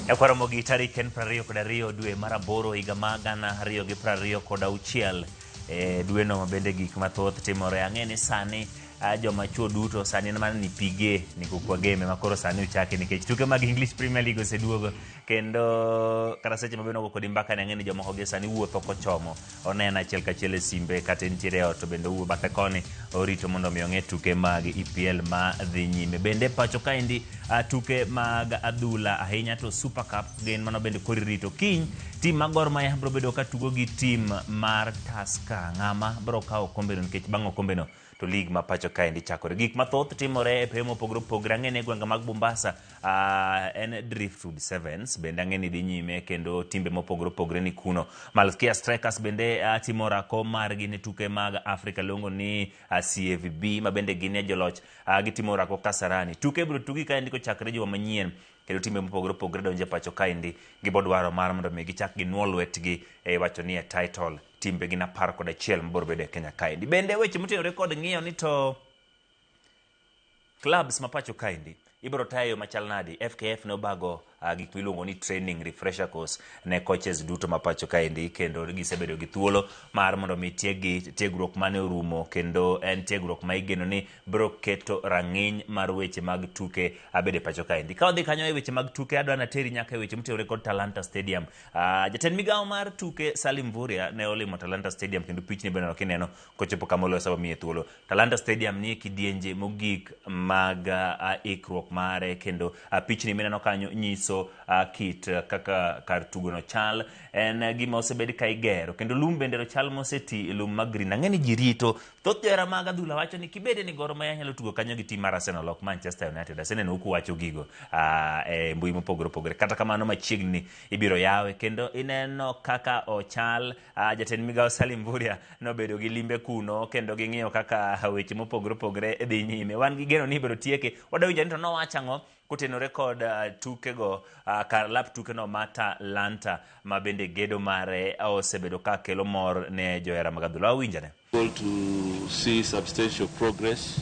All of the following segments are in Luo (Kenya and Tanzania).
Ekwaromogi tarik en 22 dwe mar 8 higa mar 2026 dwe no mabende gik mathoth timore. Ang'eni sani joma chuo duto sani mana ni pige ni kukwa game makoro sani uchake nikech tuke mag English Premier League oseduogo kendo kata seche mabende ogo kodi mbaka ang'eni joma hoge sani wuotho kochomo onena achiel kachiel e simbe kata nitiere ot bende owuo bathe koni orito mondo mi ong'e tuke mag EPL ma dhi nyime. Bende pacho kaendi tuke mag adhula ahinya to Super Cup gin mano bende koririto kiny tim mag Gor Mahia bro bedo ka tugo gi tim mar Tusker. Ng'ama bro kawo okombeno nikech bang' okombeno to league ma pacho kaendi chakore. Gik mathoth timore e pemo pogro pogre. Ang'eni gwenge mag Mombasa en Driftwood Sevens bende ang'eni dhi nyime kendo timbe mopogre pogre ni kuno. Malkia Strikers bende timo rako margi ne tuke mag Africa luongo ni CFB ma bende gin joloch gitimo rako Kasarani. Tuke bro tugi kaendi kochakre juma manyien kendo timbe mopogre pogre donje pacho kaendi gibodwaro mar mondo mi gichak ginuol lwetgi wacho ni title timbe gina 11 maboro bedo e Kenya kaendi. Bende weche motenore kod ng'iyo ni to clubs ma pacho kaendi ibro tayo machal nadi. FKF ne obago gik miluongo ni training refresher course ne coaches duto ma pacho kaendi kendo gisebedo gi thuolo mar mondo mi tiegruok mane orumo kendo en tiegruok ma igeno ni bro keto rang'iny mar weche mag tuke abede pacho kaendi. Ka odhi kanyo e weche mag tuke adwa na teri nyaka e weche motenore kod Talanta Stadium. Jatend migawo mar tuke Salim Mvurya ne olimo Talanta Stadium kendo pichni bende no kineno kochopo kamolo sabo miye thuolo. Talanta Stadium ni kidienje mogik mag ikruok mare kendo pichni mineno kanyo nyiso kit kaka kar tugo no chal en gima osebed ka igero kendo lum bende ro chal moseti lum mag green. Ang'eni jirito thoth johera mag adhula wacho ni kibede ni Gor Mahia nyalo tugo kanyo gi tim mar Arsenal ok Manchester United. Aseneno uku wacho gigo e mbui mopogore pogore. Kata kamano machiegni ibiro yawe kendo ineno kaka ochal. Jatend migawo Salim Mvurya nobedo gi limbe kuno kendo ging'iyo kaka weche mopogore pogore dhi nyime. Wan gi geno ni ibiro tieke. Wadawinjo ni to nowacho ang'o kutenore kod tukego kar lap tukeno ma Talanta ma bende gedo mare osebedo ka kelo mor ne johera mag adhula. Wawinjane. To see substantial progress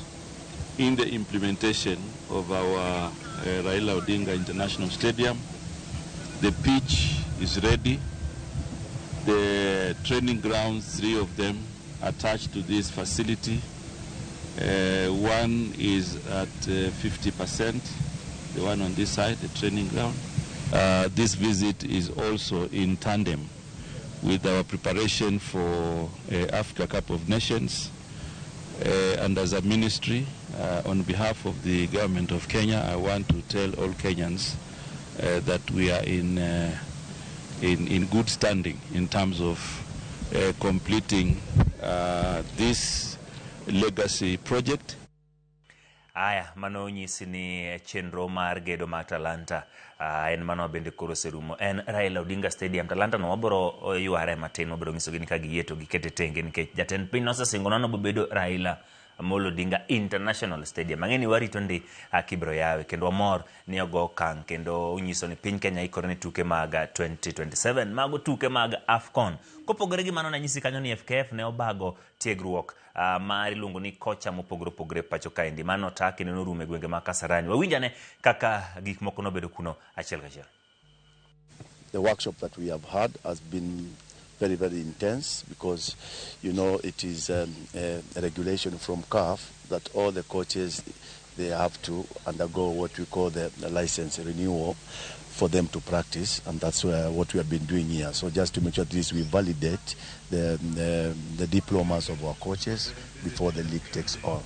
in the implementation of our Raila Odinga International Stadium. The pitch is ready. The training grounds, 3 of them, attached to this facility. One is at 50%, the one on this side, the training ground. This visit is also in tandem with our preparation for Africa Cup of Nations. And as a ministry, on behalf of the government of Kenya, I want to tell all Kenyans that we are in good standing in terms of completing this legacy project. Aya, mano nyisi ni chenro mar gedo ma Talanta en mano bende koro serumo. En Raila Odinga Stadium. Talanta no wabro yuare matin wabro nyiso gini ka giyieto gikete tenge nikech jatend piny nosesingo nono bobedo Raila Amolo Odinga International Stadium. Ang'eni warito ndi kibro yawe kendo amor ni ogo kang kendo unyiso ni piny Kenya ikore ni tuke mag 2027 mago tuke mag AFCON. Kopogore gi mano na nyisi kanyo ni FKF ne obago tiegruok mar iluongo ni kocha mopogore pogre pacho kaendi. Mano taki neno rume gwenge ma Kasarani. Wawinjane kaka gik moko nobedo kuno achiel kachiel. The workshop that we have had has been very, very intense because, you know, it is a regulation from CAF that all the coaches, they have to undergo what we call the license renewal for them to practice, and that's what we have been doing here. So just to make sure at least we validate the diplomas of our coaches before the league takes on.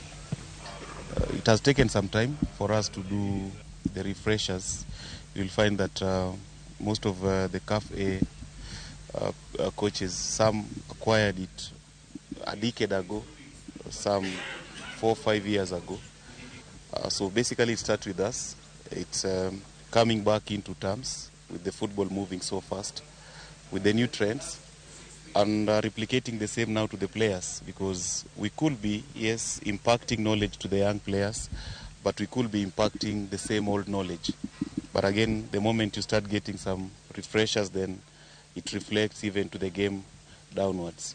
It has taken some time for us to do the refreshers. You'll find that most of the CAF A coaches, some acquired it a decade ago, some 4 or 5 years ago. So basically it starts with us. It's coming back into terms with the football moving so fast, with the new trends, and replicating the same now to the players, because we could be, yes, impacting knowledge to the young players, but we could be impacting the same old knowledge. But again, the moment you start getting some refreshers, then it reflects even to the game downwards.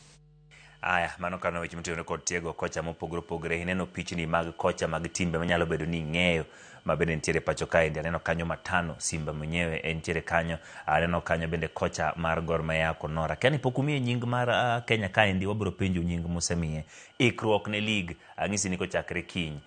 Aya, mano kano weche mitiyo kod tiego kocha mopogore opogore. Ineno pichni mag kocha mag timbe manyalo bedo ni ing'eyo mabende nitiere pacho kaendi. Aneno kanyo Matano Simba mwenyewe entiere kanyo. Aneno kanyo bende kocha mar Gor Mahia Konora. Kiani pok umiye nying mar Kenya kaendi, wabiro penjo nying musemiye. Ikruok ne lig ang'isi ni kochakre kiny.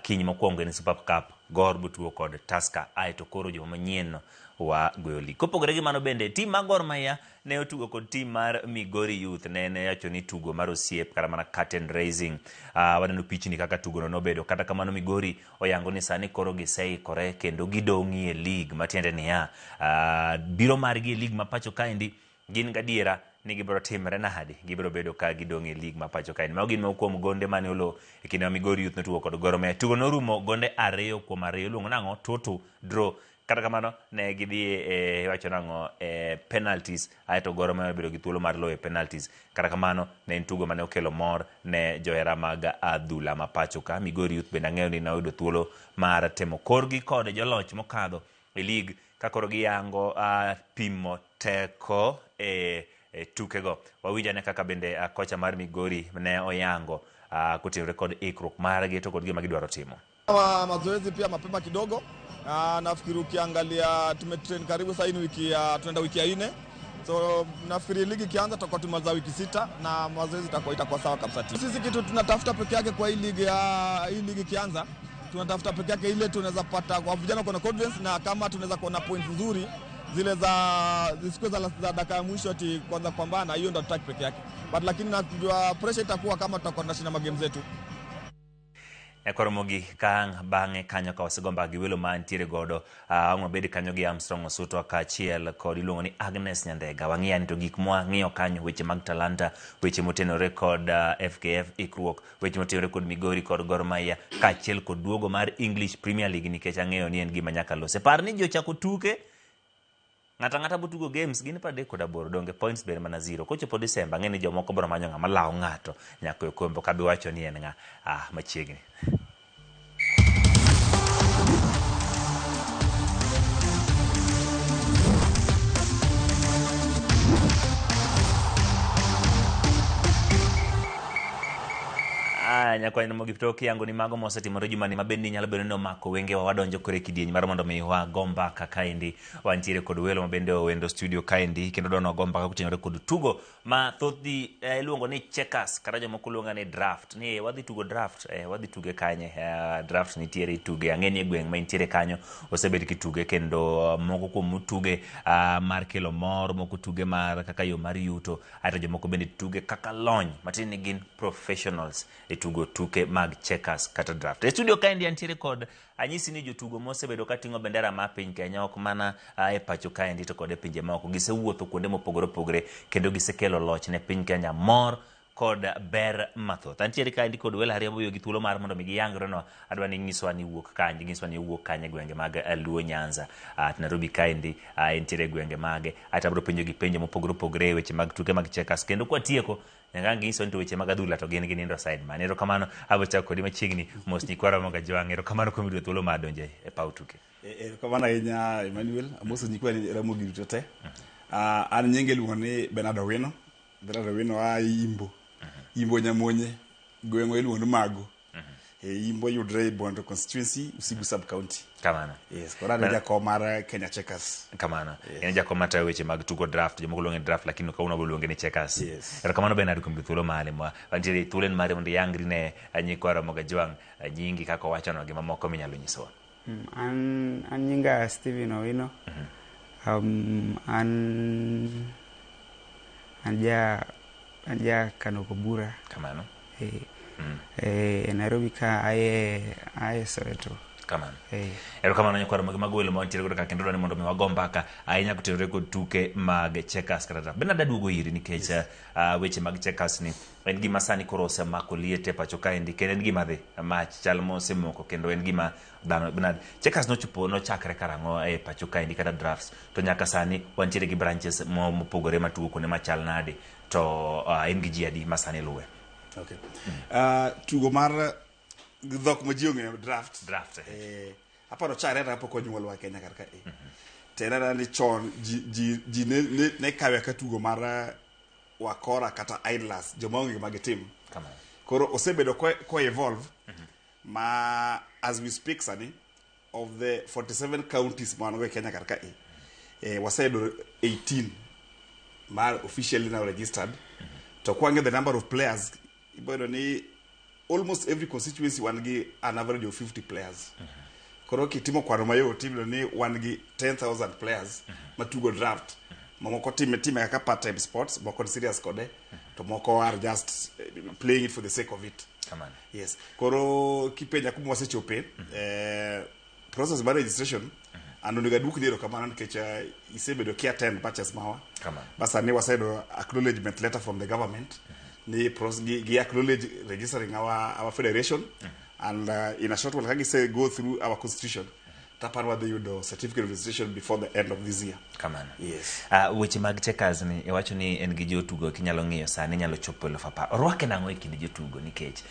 Kiny mokwongo en Super Cup, Gor butuo kod Tusker. Aeto koro joma manyien wa goyo lig. Kopogore gi mano bende tim mar Gor Mahia ne otugo kod tim mar Migori Youth. Ne yacho ni tugo mar osiep kata mana curtain raising. Waneno pichni kaka tugo no bedo. Kata kamano Migori oyango ni sani koro giseikore kendo gidong'ie lig, matiende niya biro margi e lig ma pacho kaendi gin gadiera ni gibiro timre nade, gibiro bedo ka gidong' e lig ma pacho kaendi. Mago gin moko kuom gonde mane olo e kinde ma Migori Youth notugo kod Gor Mahia. Tugo norumo gonde 2-2. Luongo nang'o total draw. Kata kamano ne gidhi wacho nang'o penalties, aeto Gor Mahia bedo gi thuolo mar loyo penalties. Kata kamano ne en tugo mane okelo mor ne johera mag adhula ma pacho ka. Migori Youth bende ang'eyo ni noyudo thuolo mar temo korgi kod joloch mokadho e lig ka koro giyango pimo teko tukego. Wawinjane kaka bende kocha mar Migori ne oyango kotenore kod ikruok margi to kod gima gidwaro timo. Mazoezi pia mapema kidogo. Nafikiri ukiangalia tumetrain karibu sasa tunaenda wiki ya 4. So nafikiri ligi kianza tutakuwa tumaliza wiki 6 na mazoezi itakuwa sawa kabisa. Sisi kitu tunatafuta peke yake kwa hii ligi kianza, tunatafuta peke yake ile tunaweza pata kwa vijana kuna confidence, na kama tunaweza kuona points nzuri zile za dakika ya mwisho ati kwanza kupambana, hiyo ndio tutaki peke yake. But lakini najua pressure itakuwa kama tutakuwa tunashinda magame zetu. Ekoromogi kang bang'e kanyo ka wasegomba gi welo mantiere godo. Wang'o bedi kanyo gi Armstrong Osuto kaachiel kod iluongo ni Agnes Nyandega. Wang'iya ni to gik mwang'iyo kanyo, weche mag talanta, weche motenore kod FKF ikruok, weche motenore kod Migori kod Gor Mahia kaachiel kod duogo mar English Premier League, nikech ang'eyo ni en gima nyaka lose. Par ni jochako tuke ng'ata botugo games gin 38 donge points ber mana 0. Kochopo December ng'eni jomoko biro manyo ng'ama lawo ng'ato nyako e kombe, kabi wacho ni en ng'a machiegni. Nyakwa ino mogi pitoki yangu ni mago mosetimore jumani mabendi nyalo bedo ni omako wenge wa wadonjo kore kidieny mar mondo mi wa gomba ka kaendi wantiere kod welo mabende wendo studio kaendi kendo dono gomba ka kutenore kod tugo ma thothi iluongo ni checkers kata jomoko luonga ni draft. Ni wadhi tugo draft, wadhi tuge kanye. Draft nitiere tuge ang'eni e gweng' ma intiere kanyo osebed kituge, kendo moko kuom tuge mar kelo mor, moko tuge mar kaka yo mar yuto, ato jomoko bende tuge kaka lony matin ni gin professionals e tugo tuke mag checkers kata draft. E studio kaendi antiere kod anyisi ni jotugo mosebedo kating'o bendera ma piny Kenya, ok mana e pacho kaendi to kod e pinje maoko. Gisewuotho kuonde mopogore opogore kendo gisekelo loch ne piny Kenya mor kod ber mathoth. Antiere kaendi kod welo ariyo boyo gi thuolo mar mondo mi giyangre no. Adwa ni nyiswa ni wuok kanye gwenge mag Luo Nyanza. Nairobi kaendi entiere gwenge mage. Atabro penjo gi penjo mopogore opogore weche mag tuke mag checkers, kendo kwa tieko nyaka ngiso nto weche mag adhula to gin nindo side man. Ero kamano abo chako kodi machiegni mos nyikwara moga jwang'. Ero kamano kuom yudo thuolo mar donje e paw tuke. Ero kamano ahinya Emmanuel, amoso nyikwa ni Ramogi duto te. An nyinge luongo ni Bernardo Wino a Imbo Nyamonye, gweng'o iluongo ni Mago. Imbo yudre Bondo constituency, Usigu sub county. Kamano. Yes, kora ni jakom mar Kenya Checkers. Kamano. En jakom mata weche mag tugo draft, jomoko luongo ni draft lakini kauno luongo ni checkers. Yes. Ero kamano Bernardo kuom thuolo male ma antiere thuolo mare mondo yangri ne nyikwara moga jwang' nyingi kaka wacho no gima moko minyalo nyisowa. An nyinga Steven Owino. Anja Kanoko Bura. Kamano. Nairobi ka aye Soweto. Kamano. Ero kamano nyakwara mag welo ma wantiere godo ka kendo dwani mondo mi wagomba ka ahinya kutenore kod tuke mag checkers kata draft. Bernardo aduogo iri nikech weche mag checkers ni en gima sani koro osemako liete pacho kaendi, kendo en gima dhi mach chal mosemoko, kendo en gima dhano Bernardo checkers nochakre karang'o e pacho kaendi kata drafts, to nyaka sani wantiere gi branches mopogore matugo kuonde machal nade, to en gi ji adi ma sani luwe. Okay. Tugo mar dhok ma ji ong'eyo draft. Aparo chare ra pok onyuolwa Kenya kar ka. Tera ni chon ji ne kawe ka tugo mar wakora kata idlers joma onge mag tim Kamano. koro osebedo ko evolve ma as we speak sani of the 47 counties ma wango e Kenya kar ka waseyudo 18 ma officially now registered to kwange the number of players ibodo ni almost every constituency wan gi an average of 50 players koro kitimo kwano mayot ibodo ni wan gi 10,000 players matugo draft moko time kaka part-time sports moko serious kode to moko are just playing it for the sake of it. Kamano. Yes. Koro kipenja kuma wasechope process of registration and onego aduk diro kamano nikech isebedo kia attend batches mawa. Kamano. Basa ne wasedo acknowledgement letter from the government ni gi acknowledge registering our federation and in a short while kagi say go through our constitution taparwa the yudo certificate of registration before the end of this year. Kamano. Yes. Weche mag checkers ni iwacho ni en gi jotugo kinyalo ng'iyo sani nyalo chopo 1000. Orwake nang'o e kind jotugo nikech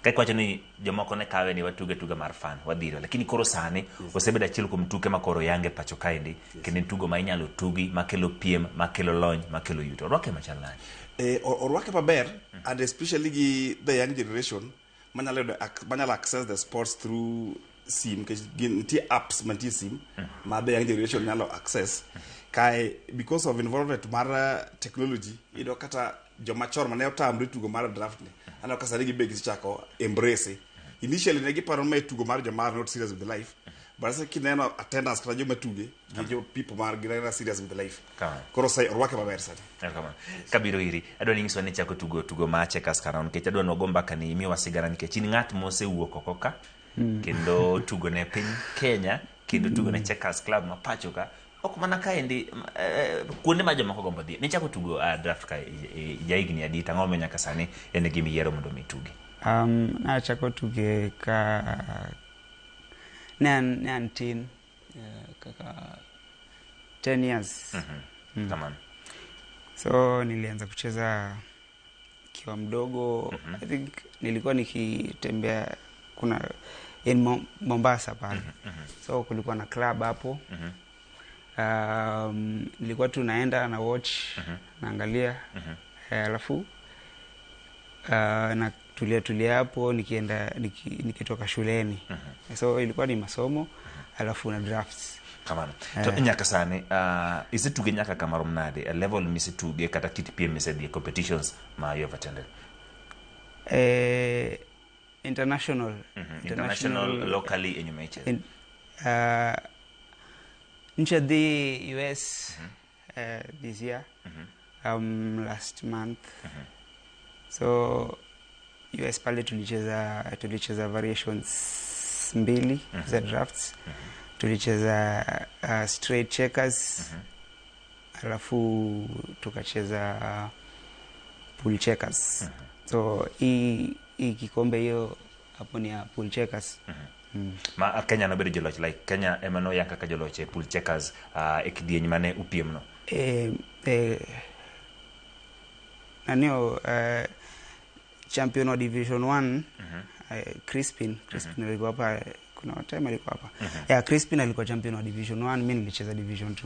kai kwacho ni jomoko ne kawe ni watuge tuga mar fan wadhiro lakini koro sani osebedo achiel kuom tuke makoro yange pacho kaendi kendo tugo ma inyalo tugi makelo piem makelo lony makelo yuto. Orwake machal nani? Orwake maber and especially gi the young generation manyalo access the sports through sim nitie apps mantie sim ma the young generation nyalo access kai because of involvement mar technology ido kata joma chon mane otamre tugo mar draft ni ana ka sani gibe gichako embrace initially ne giparo me tugo mar joma not serious with life but se kineno attendance kata joma tuge gi jo people mar gira serious with life koro sai orwake maber sani kama kabiro iri adwa ni ngiswa ni chako tugo ma checkers karon nikech adwa ni wagomba kani mi wasigara nikech in ng'at mosewuok oko ka kendo tugo ne piny Kenya kendo tugo ne checkers club ma pacho ka ok mana kaendi kuonde ma jomoko gombo dhi ni chako tugo draft ka jaigni adi tang'o me nyaka sani en gimi yiero mondo mitugi na chako tuge ka ne tin kaka 10 years Kamano. So nilianza kucheza kiwa mdogo I think nilikuwa nikitembea kuna in Mombasa pale so kulikuwa na club hapo nilikuwa tu naenda na watch naangalia alafu na tulia hapo nikitoka shuleni so ilikuwa ni masomo alafu na drafts. Kamano. To nyaka sani isituge nyaka kamaro mnade a level misituge kata TTPM misedhi competitions ma you have attended? International locally in your matches nje the US this year last month so US pale tulicheza variations 2 za drafts tulicheza straight checkers alafu tukacheza pool checkers so hii kikombe hiyo hapo ni ya pool checkers ma Kenya no bedo joloch like Kenya emano yanka ka joloch e pool checkers kidieny mane upiemno nanio champion of division 1 Crispin alikuwa hapa kuna time alikuwa hapa Crispin alikuwa champion wa division 1 mimi nilicheza division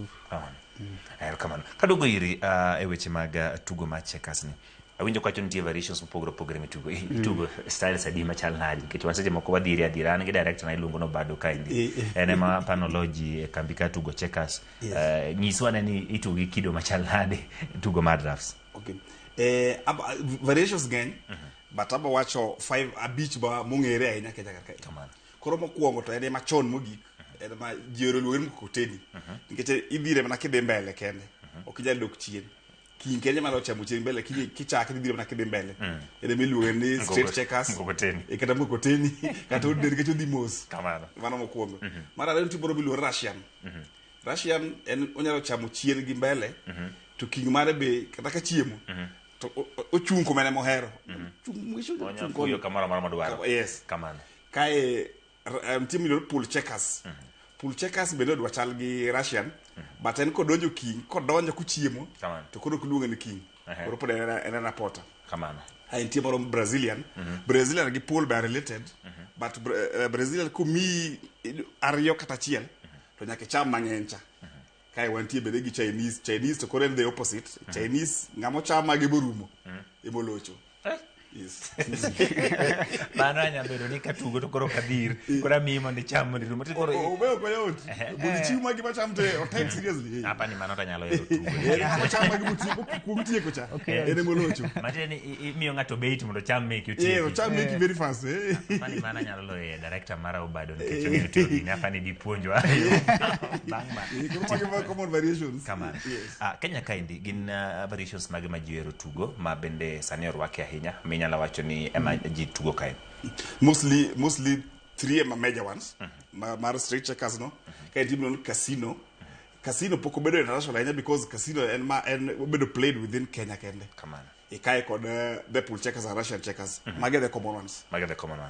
2 Kamano. Kadogo iri e weche mag tugo ma checkers ni awinjo kwacho nitie variations mopogore mitugo style sadi machal nadi nikech waseche moko wadhiri adira an gi director na iluongo no Bado kaendi en ema panology e kambi ka tugo checkers nyiswa ni itugo gi kido machal nadi tugo mar drafts. Okay. Variations ng'eny but aba wacho 5 abich ba mong'ere ahinya Kenya kaka Kamano. Koro mokwongo to en machon mogik en ma jiero luwer mkokoteni nikech idhire mana kidhi mbele kende ok inyal dok chien kin Kenya malo chamo chien mbele kichak idhire mana kidhi mbele en miluongo ni straight checkers mkokoteni kata mkokoteni kata odder nikech odhi mos Kamano. mano mokwongo mar ariyo nitie moro miluongo Russian en onyalo chamo chien gi mbele to king mare be kata ka chiemo to ochung kuma ne mohero Onyafuyo kamaro madwaro. Yes. Kamano. Kae nitie miluongo pool checkers bende odwa chal gi Russian but en kodonjo king kodonjo kuchiemo to koro kuluongo ni king koro pod en na pota Kamano. nitie moro Brazilian gi pool be related but Brazilian kumi ariyo kata achiel to nyaka cham mang'eny cha kai wantie bede gi Chinese to kore the opposite Chinese ngamo chama gi borumo imolocho yes mano anyambedo ni katugo to koro kadhir kora mimo ni chamo ni rumo koro obeo ko yot budi chiuma gi macham te o take seriously hapa ni mano tanyalo yero tugo chama gi buti kutie ko cha ene molocho mateni imiyo ngato bait mondo cham make you o cham make very fast hapa ni mana nyalo lo director mara obado ni kecho ni tugo ni hapa ni dipuonjwa bang koro common variations kama Kenya kaindi gin variations mag majiero tugo ma bende sani orwake ahinya nyala wacho ni ema ji tugo kae mostly three ema major ones mar straight checkers no kai team no casino poko bedo international ahinya because casino and bedo played within Kenya kende kamana kai kod the pool checkers and Russian checkers mage the common ones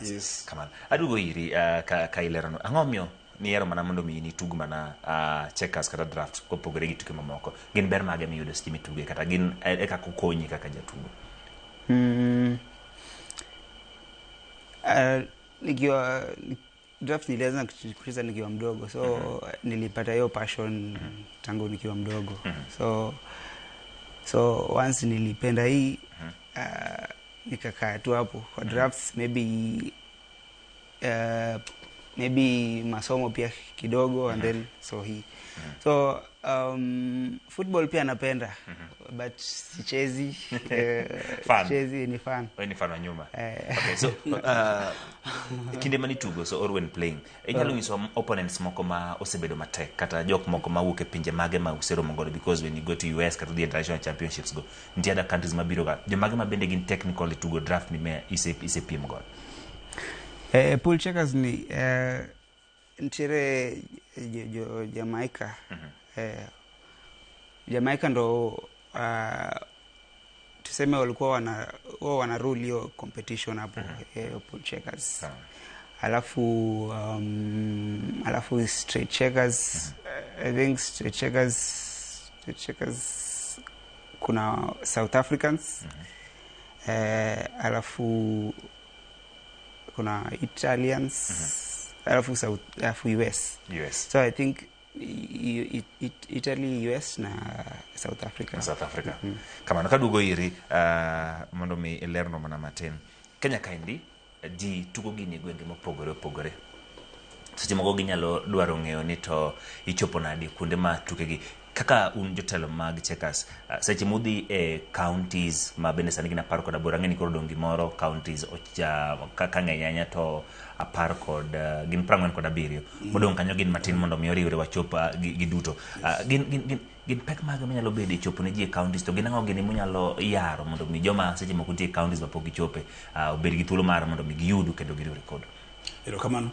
yes kamana adugo iri ka ilerano angomyo ni ero mana mondo mi ni tug mana checkers kata draft kopogore gi tuke mamoko gin ber mage mi yudo stimi tuge kata gin eka kokonyi kaka jatugo nikiwa draft nilianza kucheza nikiwa mdogo so nilipata hiyo passion tangu nikiwa mdogo so once nilipenda hii nikakaa tu hapo kwa drafts maybe masomo pia kidogo and then so football pia napenda but sichezi sichezi ni fan ni fan wa nyuma okay so kinde mani tugo so or when playing inyalo nyiso opponents moko ma osebedo matek kata jok moko ma wuok e pinje mage ma usero mongodo because when you go to US kata the international championships go ntie other countries mabiro ga jo mage ma bende gin technically tugo draft ni me ise piem go pool checkers ni ntiere Jamaica Jamaica ndo tuseme walikuwa wana rule hiyo competition hapo pool checkers alafu straight checkers I think straight checkers kuna South Africans alafu kuna Italians alafu US so I think Italy, US na South Africa kama nakadugo iri mondo mi ilerno mana matin Kenya kaindi ji tugo gini gwenge mopogore seche moko ginyalo dwaro ng'eyo ni to ichopo nadi kuonde ma tukegi kaka un jotelo mag checkers seche mudhi e counties ma bende sani gina par kod abora ng'eni koro dongi moro counties kaka ng'enyanya to apar kod gin 47 modong kanyo gin matin mondo mi oriwre wachopa giduto gin pek mag manyalo bede chopo ne ji counties to gin ang'o gini munyalo yaro mondo mi joma seche moko tie counties ma pok gichope obed gi thuolo mar mondo mi giyudu kendo giriwre kod kamano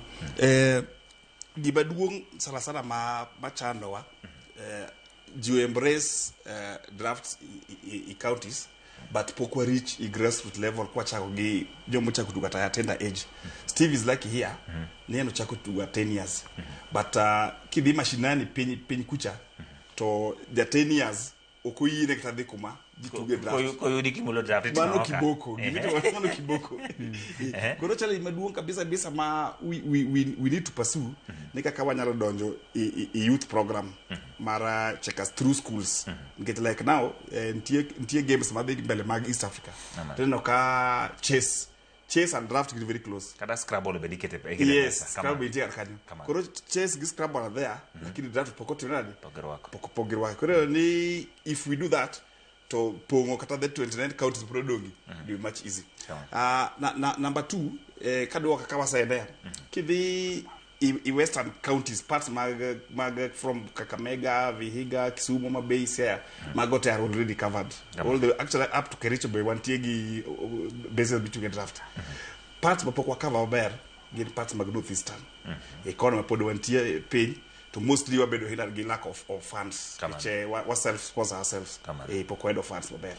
gima duong' sana ma chandowa you embrace drafts i counties but pokwa reach i grassroots level kwa chako gi jomo chako tuga ta tender age Steve is lucky here neno chako tuga 10 years but kidhi mashinani piny kucha to the 10 years okoyine kitadhi kuma gituge draft koyudi kimulo draft mano kiboko gimito mano kiboko koro chala imaduong kabisa ma we need to pursue nika kawa nyalo donjo i youth program mara checkers through schools get like now ntie games ma big mbele mag East Africa teno ka chess and draft get very close kada scrabble be dikete yes scrabble be kanyo koro chess gi scrabble are there lakini draft pokoto nani pogirwa koro ni if we do that to pongo kata the 29 counties prodongi be much easy number 2 kadwa kaka wasaendea kidhi i western counties parts mag from Kakamega, Vihiga, Kisumu, Mabei here magote are already covered all the actually up to Kericho be wantiegi bases between draft parts mapokwa cover ber gin parts mag north eastern economy pod wantie pay to mostly wabedo hina gi lack of funds which we self sponsor ourselves pokwedo funds maber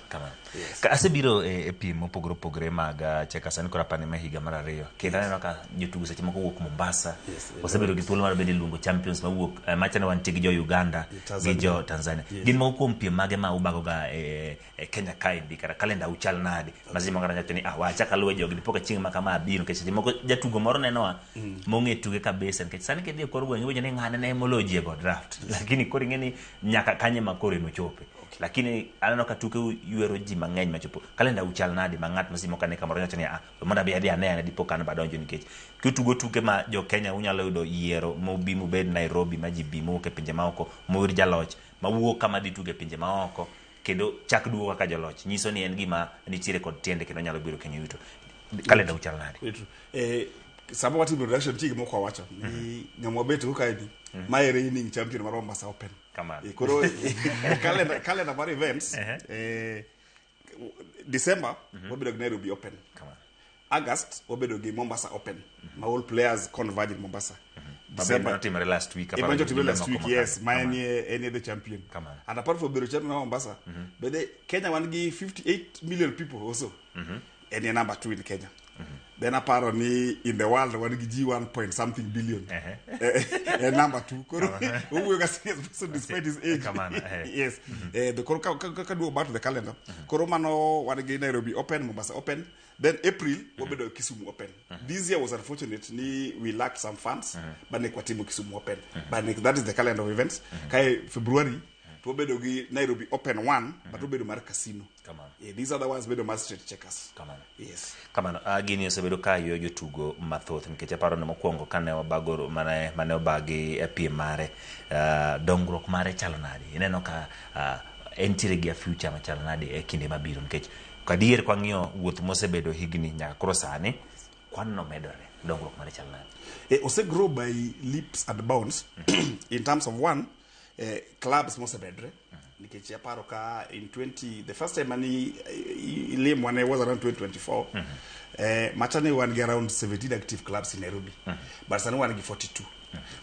ka asebiro e piem mopogore mag checkers ni kora pane mahiga mar ariyo kendo aneno ka jotugo seche moko wuok Mombasa osebedo gi thuolo mar bedo luongo champions mawuok machane wantie gi jo Uganda gi jo Tanzania gin moko kuom piem mage ma ubago ga e Kenya kaindi kata kalenda uchal nadi mazima ngara nyatni wacha luwe jogi dipoka chieng' makama abiro kech seche moko jatugo moro nenowa mong'e tuge kabisa nikech sani kedhi kor gweng' iwenjo ni ng'ane ne moloji go draft lakini koro ngeni nyaka kanye makore no chope lakini aneno ka tuke yuero ji mang'eny machopo kalenda uchal nadi mang'at masimo kane kamoro nyocha ni mondo bi adhi ane dipo kan badonjo nikech kitugo tuke ma jo Kenya unyalo yudo yiero mobi mubed Nairobi ma ji bi moke pinje maoko mowir jaloch mawuok kama dhi tuge pinje maoko kendo chak duogo kaka joloch nyiso ni en gima nitiere kod tiende kendo nyalo biro Kenya yuto kalenda uchal nadi sama wati production tigi moko wacho ni ngamo beto ka idi my reigning champion mar Mombasa Open kamano koro calendar mar events December wabedo Nairobi Open kamano August wabedo gi Mombasa Open ma all players converge in Mombasa December timore last week last week yes any the champion and apart from the champion Mombasa but Kenya wan gi 58 million people also and number 2 in Kenya then apparently in the world one gi 1 point something billion and number 2 who we see so despite his age yes the can do about the calendar koromano one gi Nairobi Open Mombasa Open then April wabedo Kisumu Open this year was unfortunate we lacked some funds but kwa timu Kisumu Open but that is the calendar of events kai February wabedo gi Nairobi Open 1 but wabedo mar casino these are the ones wabedo mar street checkers yes kamano gini osebedo ka yo jotugo mathoth nikech aparo ni mokwongo kane wabagoro mane obagi e piem mare dongruok mare chalo nadi ineno ka entiere gi future machalo nadi e kinde mabiro nikech kadier kwa ng'iyo wuoth mosebedo higni nyaka koro sani kwan no medore dongruok mare chalo nadi ose grow by leaps and bounds in terms of one clubs mosebedre nikech aparo ka in 20 the first time ani lim when I was around 2024 machane one get around 17 active clubs in Nairobi but sani one get 42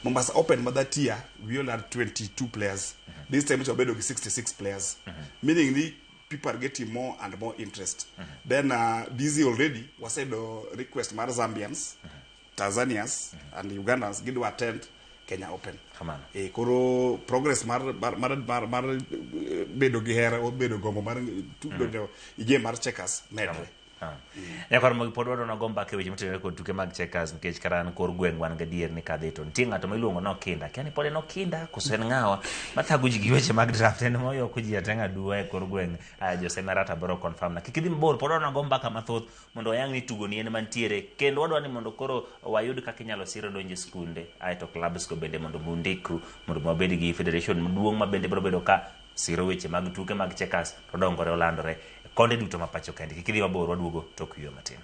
Mombasa Open but that year we only had 22 players this time we have 66 players meaning the people are getting more and more interest then busy already was said request mar Zambians Tanzanians and Ugandans get to attend Kenya Open koro progress mar bedo gi hera o bedo gombo mar tudo ige mar checkers medre nyakor mag pod wadona gomba ke weche motenore kod tuke mag checkers nikech karan kor gweng wan gadier ni kadhi to nitie ng'ato miluongo no kinda kiani pod no kinda kosen ng'awa mathago ji gi weche mag draft en moyo ko ji atenga duwa e kor gweng Jose Merata bro confirm na kikidhi mbor pod wadona gomba ka mathoth mondo yang ni tugo ni en mantiere kendo wadwa ni mondo koro wayud kaka inyalo siro donje skunde aito clubs ko bende mondo mundikru mondo mabed gi federation maduong' ma bende bro bedo ka siro weche mag tuke mag checkers to dongore olandore konde duto mapacho kendi kikidhi mabor waduogo tok yo matin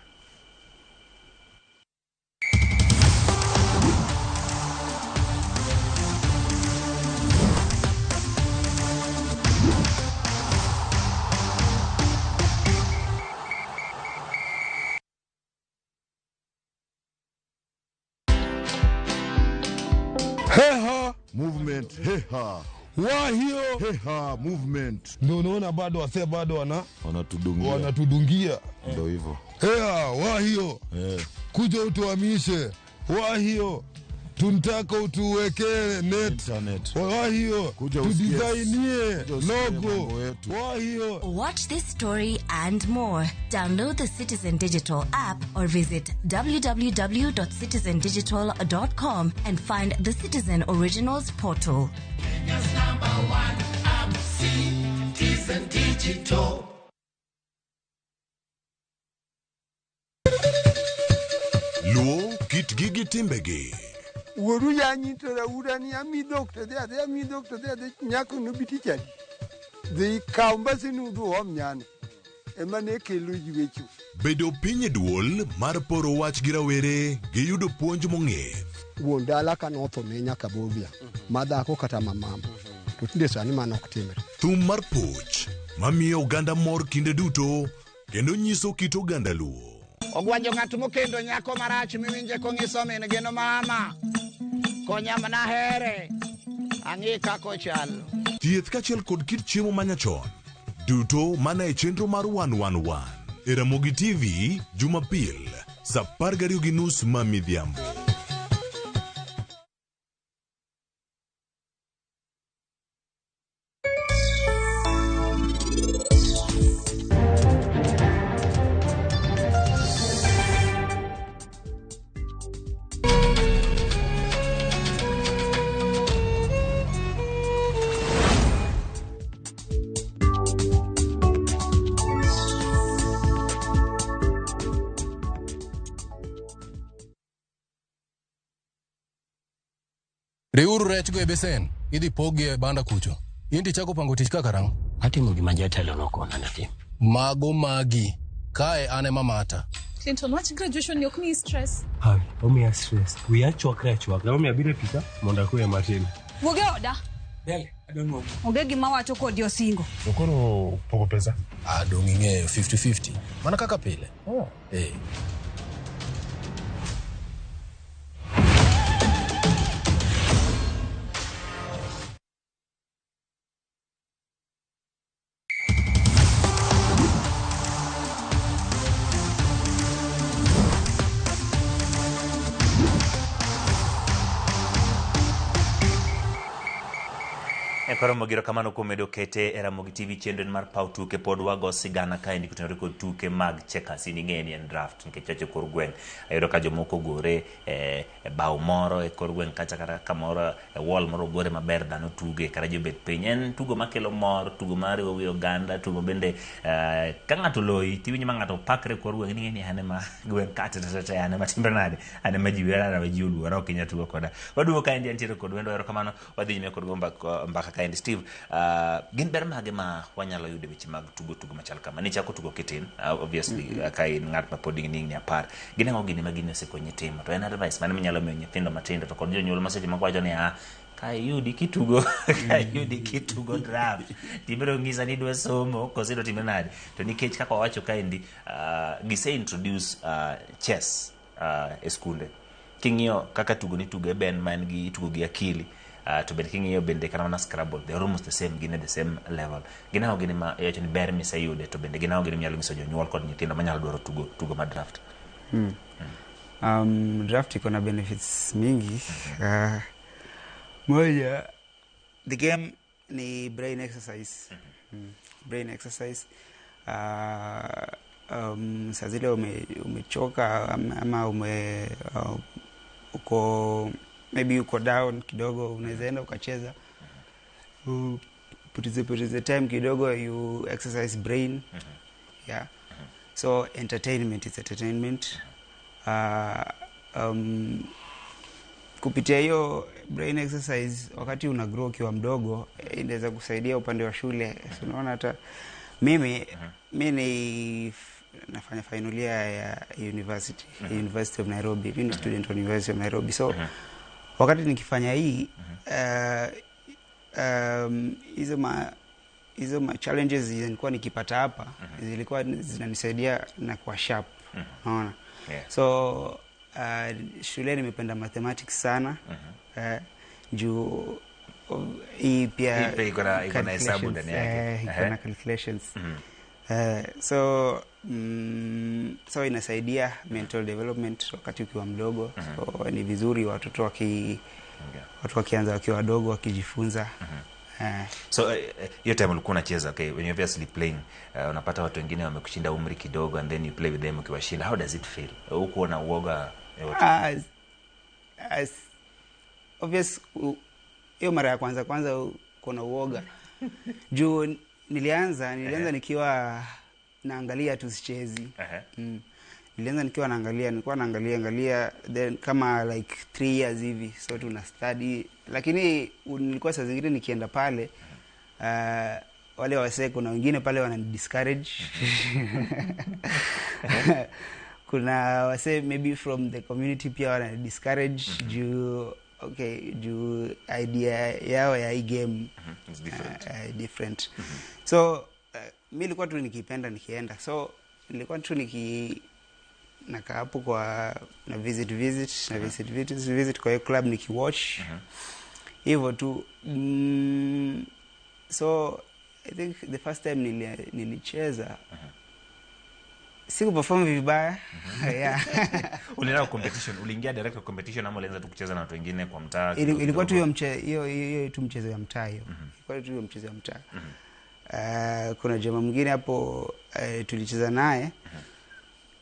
Heha movement, heha wahio heha movement. Ndio unaona bado wasee bado wanatudungia. Ndio hivyo. Heha wahio kuja utuhamishe. Wahio tunataka utuwekee net. Wahio tudisainie logo. Wahio. Watch this story and more. Download the Citizen Digital app or visit www.citizendigital.com and find the Citizen Originals portal. Kenya's #1 app, Citizen Digital. Luo kit gigi timbegi. Woru yanyi to da urani ami doctor de nyako no bitichadi. The kambasi no do omnyane. Emane kelu jiwechu. Bedo pinye duol mar poro wach gi rawere gi yudo puonj mong'ith. Wuon dala ka notho ne nyaka bobia. Madhako kata mamama. To tinde sani mano ok timre. Thum mar puch mamiyo oganda mor kinde duto kendo nyiso kit oganda Luo. Ogwanjo ng'at mokendo nyako marach miwinje kong'iso min geno mama. Konya mana here. Ang'i kako chal. Thieth kachiel kod kit chiemo manyachon. Duto mana e chenro mar 111. E Ramogi TV, Jumapil, sa 12:30 mamidhiambo. Riuru rech go e besen, idhi pogie banda kucho. Indi chako pango tich kaka rang. Atimo gima jatelo nokona natim. Mago magi. Kae ane mamata. Clinton, watch graduation yok mi stress. Hawi, omiya stress. Wiya chwak. Na omiya bire pita, monda kuya matin. Woge oda. Dele, I don't know. Onge gima wacho kodi osingo. Okoro pogo pesa? Dong ing'eyo 50-50. Mana kaka pile. Koro mogiro kamano kuom medo kete e Ramogi TV chenro mar paw tuke pod wago sigana kaendi kutenore kod tuke mag checkers ing'eni en draft nikech choche kor gweng' ayudo ka jomoko gore e bao moro e kor gweng' kacha kata kamoro e wall moro gore maber dhano tuge kata jobet piny en tugo makelo mor tugo mar wi oganda tugo bende ka ng'ato loyi tiwinjo ma ng'ato pakre kor gweng' ing'eni ane ma gweng' kate tete ane ma timbe nade ane ma jiwera ane ma ji oluora ok inya tugo koda waduogo kaendi antiere kod wendo erokamano wadhi nyime kod mbaka kaendi Steve, gin ber mage ma wanyalo yudo weche mag tugo machal kama ni chako tugo kitin obviously kai ng'at ma pod ni apar gin ang'o gini ma gin osekonyi timo to en advice mane minyalo miyo nyithindo matindo to kod jonyuol ma seche moko wacho ni kai yudi kitugo draft tibiro ng'isa ni dwa somo kosedo time nade to nikech kaka wacho kaendi gise introduce chess e skunde king'iyo kaka tugo ni tugo e ben man gi tugo gi akili to bende king'iyo bende kana mana Scrabble they're almost the same gin at the same level ginao gini ma yacho ni ber miseyude to bende ginao gini minyalo nyiso jonyuol kod nyithindo manyalo dwaro tugo ma draft. Draft iko na benefits mingi. Moja, the game ni brain exercise. Brain exercise. Saa zile umechoka ama uko maybe uko down kidogo unaweza enda ukacheza putize time kidogo you exercise brain. Yeah, so entertainment is entertainment. Kupitia hiyo brain exercise wakati una grow kiwa mdogo inaweza kusaidia upande wa shule. So unaona hata mimi nafanya final year ya University of Nairobi. Mimi ni student wa University of Nairobi. So wakati nikifanya hii hizo ma challenges zilikuwa nikipata hapa zilikuwa zinanisaidia na kwa sharp. Unaona? So shule nimependa mathematics sana. Juu hii pia iko na hesabu ndani yake. Iko na calculations. So inasaidia mental development wakati ukiwa mdogo. So ni vizuri watoto watu wakianza wakiwa wadogo wakijifunza. So hiyo time ulikuwa unacheza, okay, when you're obviously playing unapata watu wengine wamekushinda umri kidogo and then you play with them ukiwashinda, how does it feel? Uko na uoga yote? Obvious hiyo mara ya kwanza uko na uoga. Juu nilianza nikiwa naangalia tu sichezi. Nilianza nikiwa naangalia then kama like 3 years hivi, so tuna study, lakini nilikuwa saa zingine nikienda pale wale wasee kuna wengine pale wana discourage. Kuna wasee maybe from the community pia wana discourage juu idea yao ya hii game is different. So mimi nilikuwa tu nikipenda nikienda, so nilikuwa tu nakaa hapo kwa na visit kwa club nikiwatch hivyo tu. So I think the first time nilicheza siku perform vibaya. Yeah. Ulienda competition, uliingia direct competition ama ulianza tu kucheza na watu wengine kwa mtaa? Ilikuwa tu hiyo tu mchezo ya mtaa hiyo. Ilikuwa tu hiyo mchezo ya mtaa. Kuna jamaa mwingine hapo tulicheza naye.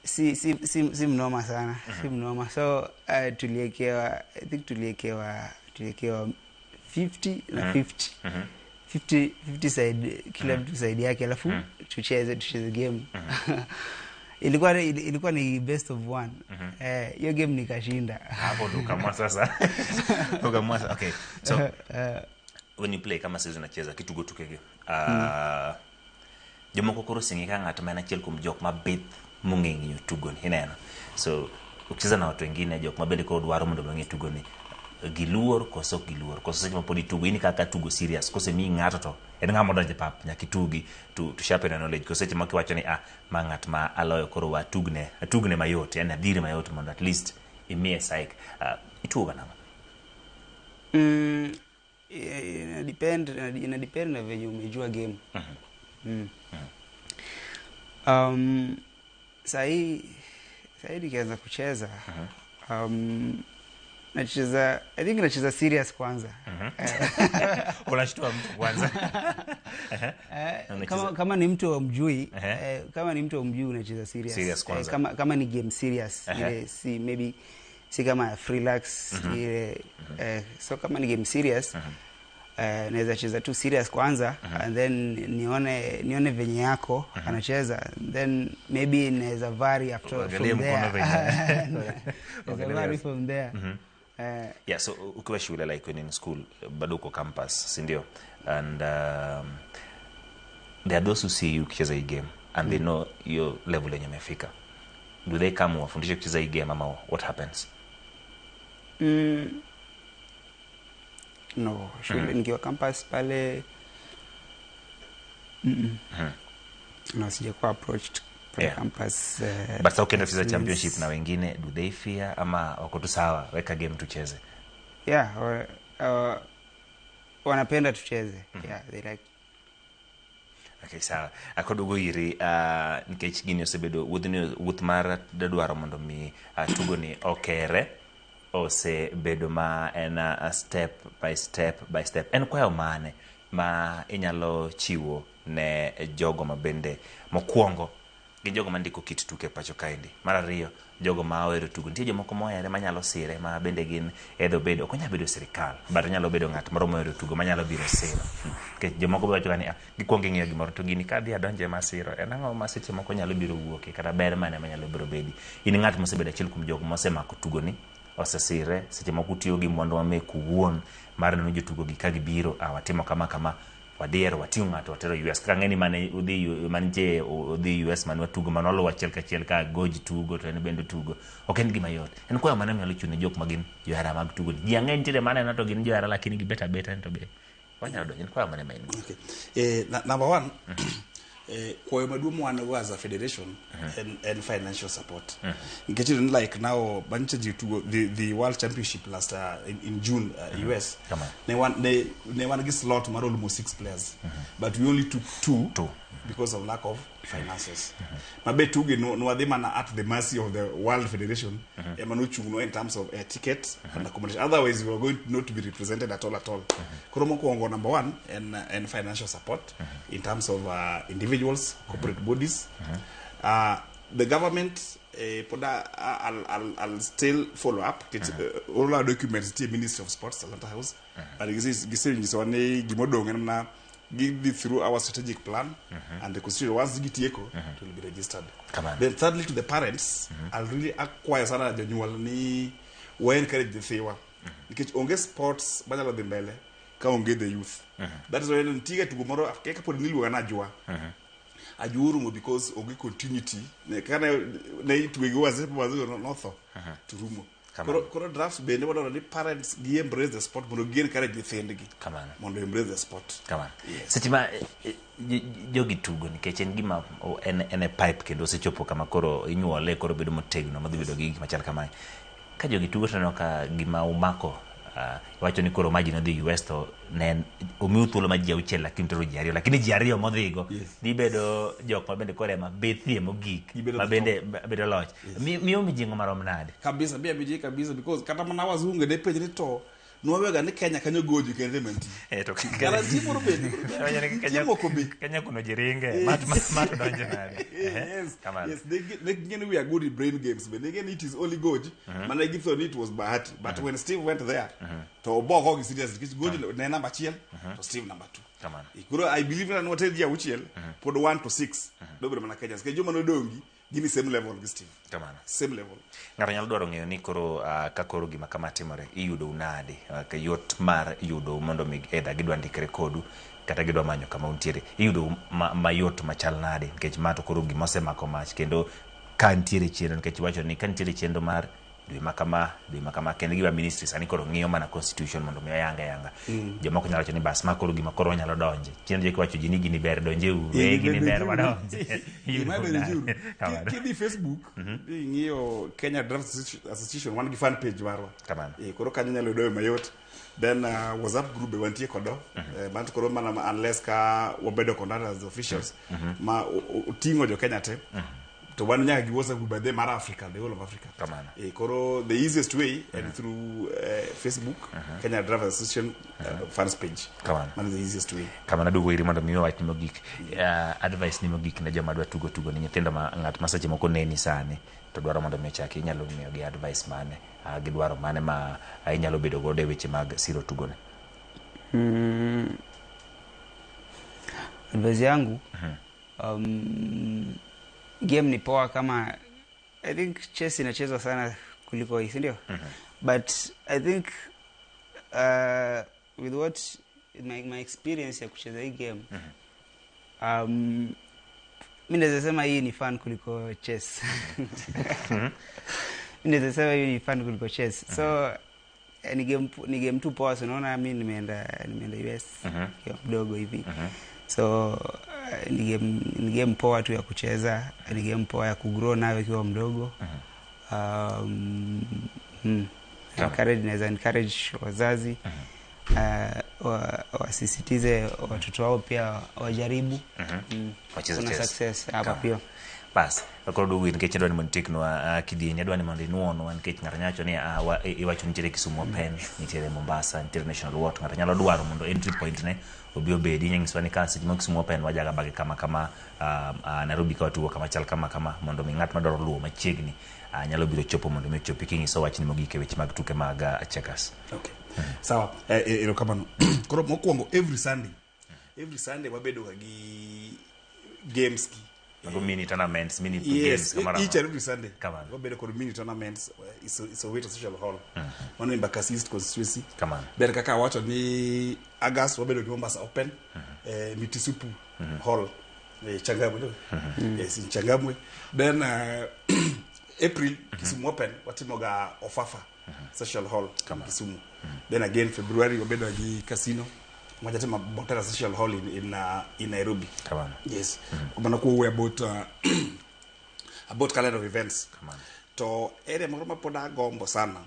Si mnoma sana. Si mnoma. So tuliekewa 50 na 50. 50 side kila mtu side yake alafu tucheze game. ilikuwa ni best of one. Hiyo game nikashinda. Hapo ndo kama sasa. Okay. So when you play kama sisi tunacheza kitu go tukege. Jomoko koro singika ng'at ma en achiel kuom jok mabith mong'eyo tugoni ineno. So ukicheza na watu wengine jok mabende koro dwaro mondo ong'e tugoni giluor koso giluor koso seche mapod itugo ini kaka tugo serious kose mi ng'ato to en ng'ama donje pap nyaka itugi to sharpen knowledge koso seche moko iwacho ni ma ng'at ma aloyo koro atugne mayot yani adhire mayot mondo at least imiye psych itugo nang'o? Ina depend na venye umejua game. Sahi nikianza kucheza I think nacheza serious kwanza. Unashtua mtu kwanza. Kama ni mtu umjui, unacheza serious kwanza. Kama ni game serious, ile si maybe si kama relax ile so kama ni game serious naweza cheza tu serious kwanza and then nione venye yako anacheza then maybe naweza vary after from there. Yeah, so ukiwa shule like when in school bado uko campus si ndio and there are those who see you ukicheza hii game and they know your level yenye umefika. Do they come wafundishe kucheza hii game ama what happens? No, shule nikiwa campus pale no sijakuwa approached kwa campus. But sasa ukienda kucheza championship na wengine do they fear ama wako tu sawa weka game tucheze? Yeah, wanapenda tucheze. Yeah, they like. Okay, sawa. Akodugo iri nikech gini osebedo wuoth mar dwaro mondo mi tugo ni okere ose bedo ma en step by step. En kwayo mane ma inyalo chiwo ne jogo mabende mokwongo gin jogo mandiko kit tuke pacho kaendi. Mar ariyo jogo ma ohero tugo. Nitie jomoko mohere manyalo sire ma bende gin edho bedo ok nyalo bedo sirikal but nyalo bedo ng'at moro mohero tugo manyalo biro siro. Nikech jomoko wacho ni gikwongo ng'iyo gimoro to gini kadhi adonje masiro en ang'o ma seche moko nyalo biro wuoke kata ber mane manyalo biro bedi. In ng'at mosebedo achiel kuom jogo mosemako tugo ni osesire seche moko tiyo gi mondo wameku wuon mar neno jotugo gi ka gibiro watimo kama wadiero wating'o ng'ato watero US kaka ng'eni mane udhi US mane watugo mane oluwo achiel kachiel ka goji tugo to en bende tugo ok en gima yot. En kwayo mane nyalo chune jok magin johera mag tugo ji ang'eny nitiere mane na to gin johera lakini gibeta to be wanyalo donjo. En kwayo mane main number one kwayo maduong' wan as a federation and financial support. Get it like now bunch of the World Championship last in June US. They want to get slot mar almost 6 players. But we only took two because of lack of finances. Mabe tuge no ademana at the mercy of the World Federation. In terms of tickets and accommodation. Otherwise we were going not to be represented at all. Koromoko number one and financial support in terms of individuals, corporate bodies. The government I'll still follow up. All our documents to Ministry of Sports, Atlanta House. And give through our strategic plan and the constitution once it will be registered. Then thirdly to the parents, I'll really acquire sana genual ni we encourage the thewa. Because onge sports badala de mbele ka onge the youth. That is why ntiga tugomoro afkeka pod nilu anajua. Ajurumo because onge continuity. Ne kana na itwege wazepo wazo notho turumo. Koro drafts bende wadoro ni parents gi embrace the sport mondo gi encourage nyithindgi mondo embrace the sport. Seche ma jogi tugo nikech en gima en pipe kendo osechopo kama koro inyuole koro bedo motegno madhi bedo gi gik machal kamae. Ka jogi tugo to ka gima umako wacho ni koro maji no dhi US to ne omiu thuolo ma ji auchiel lakini tero ji ariyo lakini ji ariyo modhigo dhi bedo jok ma bende kore ma bethie mogik ma bende bedo loch miyo mijingo marom nade kabisa bia biji kabisa because kata mana wazungu de penj ni to nwawega ni Kenya kanyo goji kende menti to kala tipo bende Kenya kuno jiringe mat donje nade. Yes they again we are good in brain games but again it is only goji man I give it was bahati but when Steve went there to oboko gi serious because goji na number 1 to Steve number 2 ikuro I believe na what dia uchiel pod 1 to 6 dobe mana Kenya ke joma no dongi gini same level gi Steve. Kamano. Same level. Ng'ato nyalo dwaro ng'eyo ni koro ka koro gima kama timore iyudo unade ka yot mar yudo mondo mi either gidwa ndikre kodu kata gidwa manyo kama untiere iyudo mayot machal nade nikech ma to koro gima osemako mach kendo ka ntiere chenro nikech wacho ni ka ntiere chenro mar dwe makama kendo giwa ministry sani koro ng'iyo mana constitution mondo mi yanga jomoko nyalo wacho ni bas ma koro gima koro nyalo donje chenro jeki wacho ji ni gini ber donje gini ber wadonje kidhi Facebook ing'iyo Kenya Draft Association wan gi fan page marwa kamano koro kanyo nyalo yudo mayot then WhatsApp group wantie kodo man koro mana unless ka wabedo konata as officials ma utingo jo Kenya te to wan nyaka gi WhatsApp group by mar Africa, the whole of Africa. Kamano. Koro the easiest way and through Facebook, Kenya Driver Association fans page. Kamano. Man the easiest way. Kamano dugo iri mondo miyo wach ni mogik. Advice ni mogik ne joma dwa tugo ni nyithindo ma ng'at ma seche moko neni sani to dwaro mondo mi chaki inyalo miyo gi advice mane gidwaro mane ma inyalo bedo godo e weche mag siro tugo ne. Advice yangu game ni poa kama I think chess inachezwa sana kuliko hii, ndio? But I think with what my experience ya kucheza hii game mimi naweza sema hii ni fun kuliko chess. Mimi naweza sema hii ni fun kuliko chess. So ni game tu poa, so unaona mimi nimeenda US kidogo hivi. So ni game poa tu ya kucheza, ni game poa ya kugrow nayo ikiwa mdogo. Encourage wazazi wasisitize watoto wao pia wajaribu kuna success hapa pia. Bas, akoro dugo nikech dwani mondo tekno kidieny dwani mondo inuono nikech ng'ato nyacho ni iwacho nitiere Kisumu Open, nitiere Mombasa, International Water, ng'ato nyalo dwaro mondo entry point ne obi obedi nyingiswa ni kansi mo Kisumu Open wajaga bage kama Nairobi ka watugo kama chal kama mondo mi ng'at madwaro luwo machiegni nyalo biro chopo mondo mi chopi kingiso wach ni mogike weche mag tuke mag checkers. Okay. Sawa, ero kamano. Koro mokwongo every Sunday wabedo gi games ki Mago mini tournaments, games kamara. Each and every Sunday. Kamano. Wabedo kod mini tournaments is a way to social hall. One in Bakasi East constituency. Kamano. Ber kaka wacho ni August wabedo gi Mombasa Open, Mitisupu Hall, Changamwe. Yes, in Changamwe. Then April Kisumu Open watimoga Ofafa Social Hall Kisumu. Then again February wabedo gi Casino. Moja tema Botara Social Hall in Nairobi. Kamano. Yes. Kumana kuwe about calendar of events. Kamano. To area moro mapoda gombo sana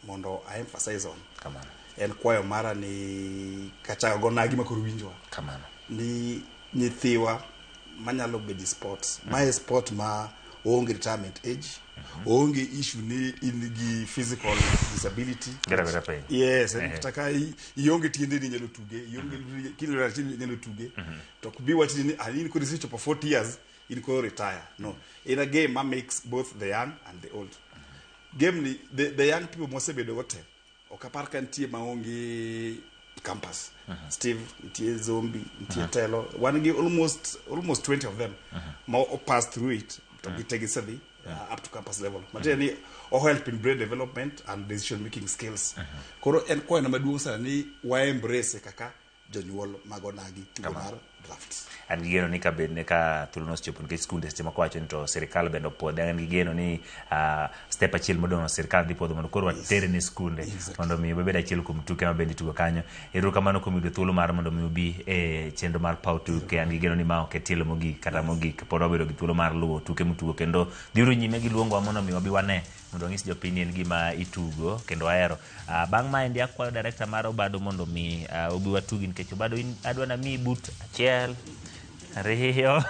mondo I emphasize on. Kamano. En kwayo mara ni kacha gona gima koro winjwa. Kamano. Ni nyithiwa manyalo bedi sports. My sport ma onge retirement age. Onge issue ni in physical disability. Gara pay. Yes, nataka ionge tiende ni nyalo tuge, ionge kile nyalo tuge. To kubi wati ni alini ko research for 40 years in ko retire. No. In a game that makes both the young and the old. Game ni the young people must be dogote. Okapar kan tie maonge campus. Steve, tie Zombie, tie Telo. One give almost 20 of them. More pass through it. To be taken steady. Up to campus level. Mateni help in brain development and decision making skills. Koro en kwa na maduong sana ni wa embrace kaka jonyuol magonagi tumar drafts. An gigeno ni kabed ne ka thulono chopo nikech skunde seche moko wacho ni to sirikal bende opodhe. An gigeno ni step achiel modong' sirikal dhi podho mondo koro watere ne skunde mondo mi bebed achiel kuom tuke ma bende tugo kanyo. Ero kamano kuom yudo thuolo mar mondo mi ubi e chenro mar paw tuke. An gigeno ni ma ok tielo mogik kata mogik pod wabedo gi thuolo mar luwo tuke mutugo kendo dhiro nyime gi luongo mondo mi wabi wane mondo ng'is jopiny en gima itugo kendo ahero. Bang' maendi akwayo director mar Obado mondo mi obi watugi nikech Obado adwa na mi but achiel ariyo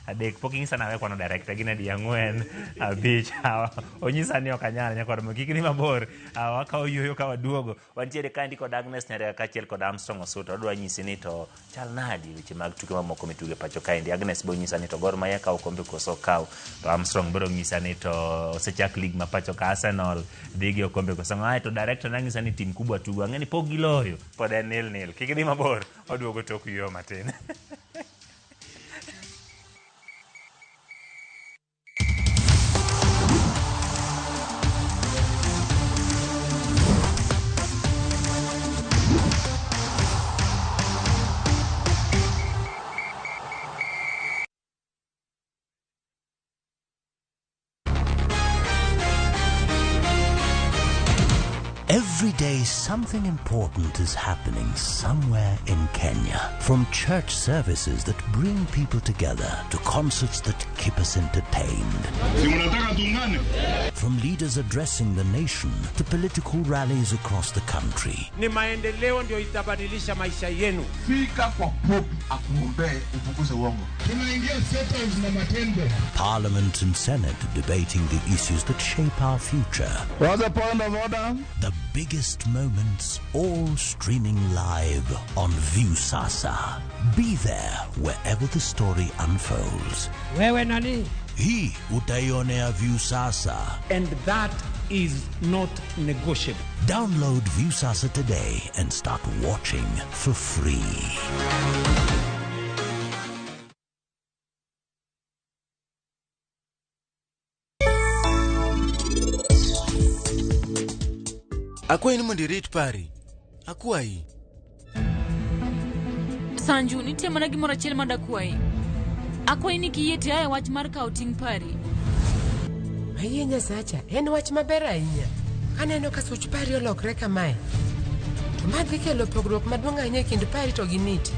adek pok ing'isa nawe kwano director gin adi 4 5 onyisa ni ok anyal nyakoro mo kik ni mabor wakawo yuoyo ka waduogo wantiere kandi kod Agnes Nyarega kaachiel kod Armstrong Osuta odwa nyisi ni to chal nadi weche mag tuke mamoko mituge pacho kaendi. Agnes bo nyisa ni to Gor Mahia kawo kombe koso kawo, to Armstrong biro nyisa ni to osechak league ma pacho ka Arsenal dhi gi okombe koso ngae, to director nanyisa ni tim kubwa tugo ang'eni pok giloyo pod en 0-0 kik ni mabor oduogo tok yuoyo matin. Every day something important is happening somewhere in Kenya. From church services that bring people together to concerts that keep us entertained. From leaders addressing the nation to political rallies across the country. Ni maendeleo ndio itabadilisha maisha yenu. Fika kwa Pope akuombe upunguze uongo. Tunaingia settlers na matendo. Parliament and Senate debating the issues that shape our future. What's the point of order? The biggest moments all streaming live on Viusasa. Be there wherever the story unfolds. Wewe nani? Hii utaionea Viusasa. And that is not negotiable. Download Viusasa today and start watching for free. Akwa ni mondi rate pari. Akwa hii. Sanju, nitie mana gimoro achiel manda kwayi. Akwayi ni kiyie to aye wach mar kawo ting' pari. Ayie Nyasacha, en wach maber ahinya. Aneno ka such pari olokre kamae. To madhi kelo pogruok maduong' ahinya e kind pari to gi niti.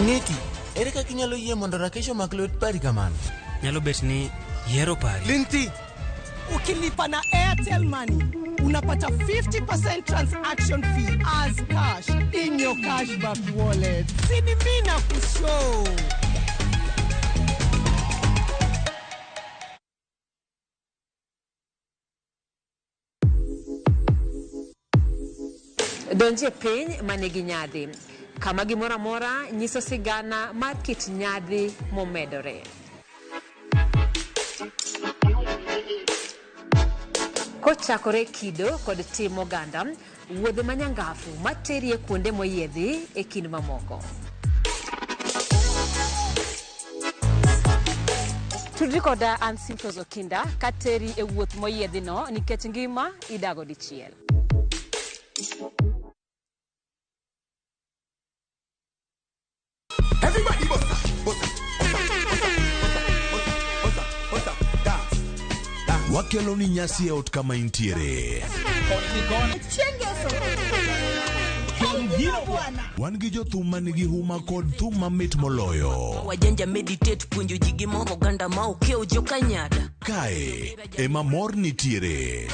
Niti, ere kaka inyalo yie mondo Rakesho mak lwet pari kamano? Nyalo bet ni yero pari. Linti! Ukilipa na Airtel Money, unapata 50% transaction fee as cash in your cashback wallet. Sini mina kushow. Donje piny manigi nyadhi. Kama gimoro amora nyiso sigana mar kit nyadhi momedore. Kochakore kido kod tim oganda, wuodhe manyangafu materie kuonde moyiedhi e kind mamoko. Tudri koda Ansimtos Okinda kateri e wuoth moyiedhi no nikech ngima idago dichiel. Everybody bossa, Wakelo ni nyasi e ot kama intiere. Wan gi jothum manigi huma kod thum mamit moloyo. Wajanja meditate puonjo ji gimoro ganda ma okeo jo kanyada. Kae ema mor nitiere.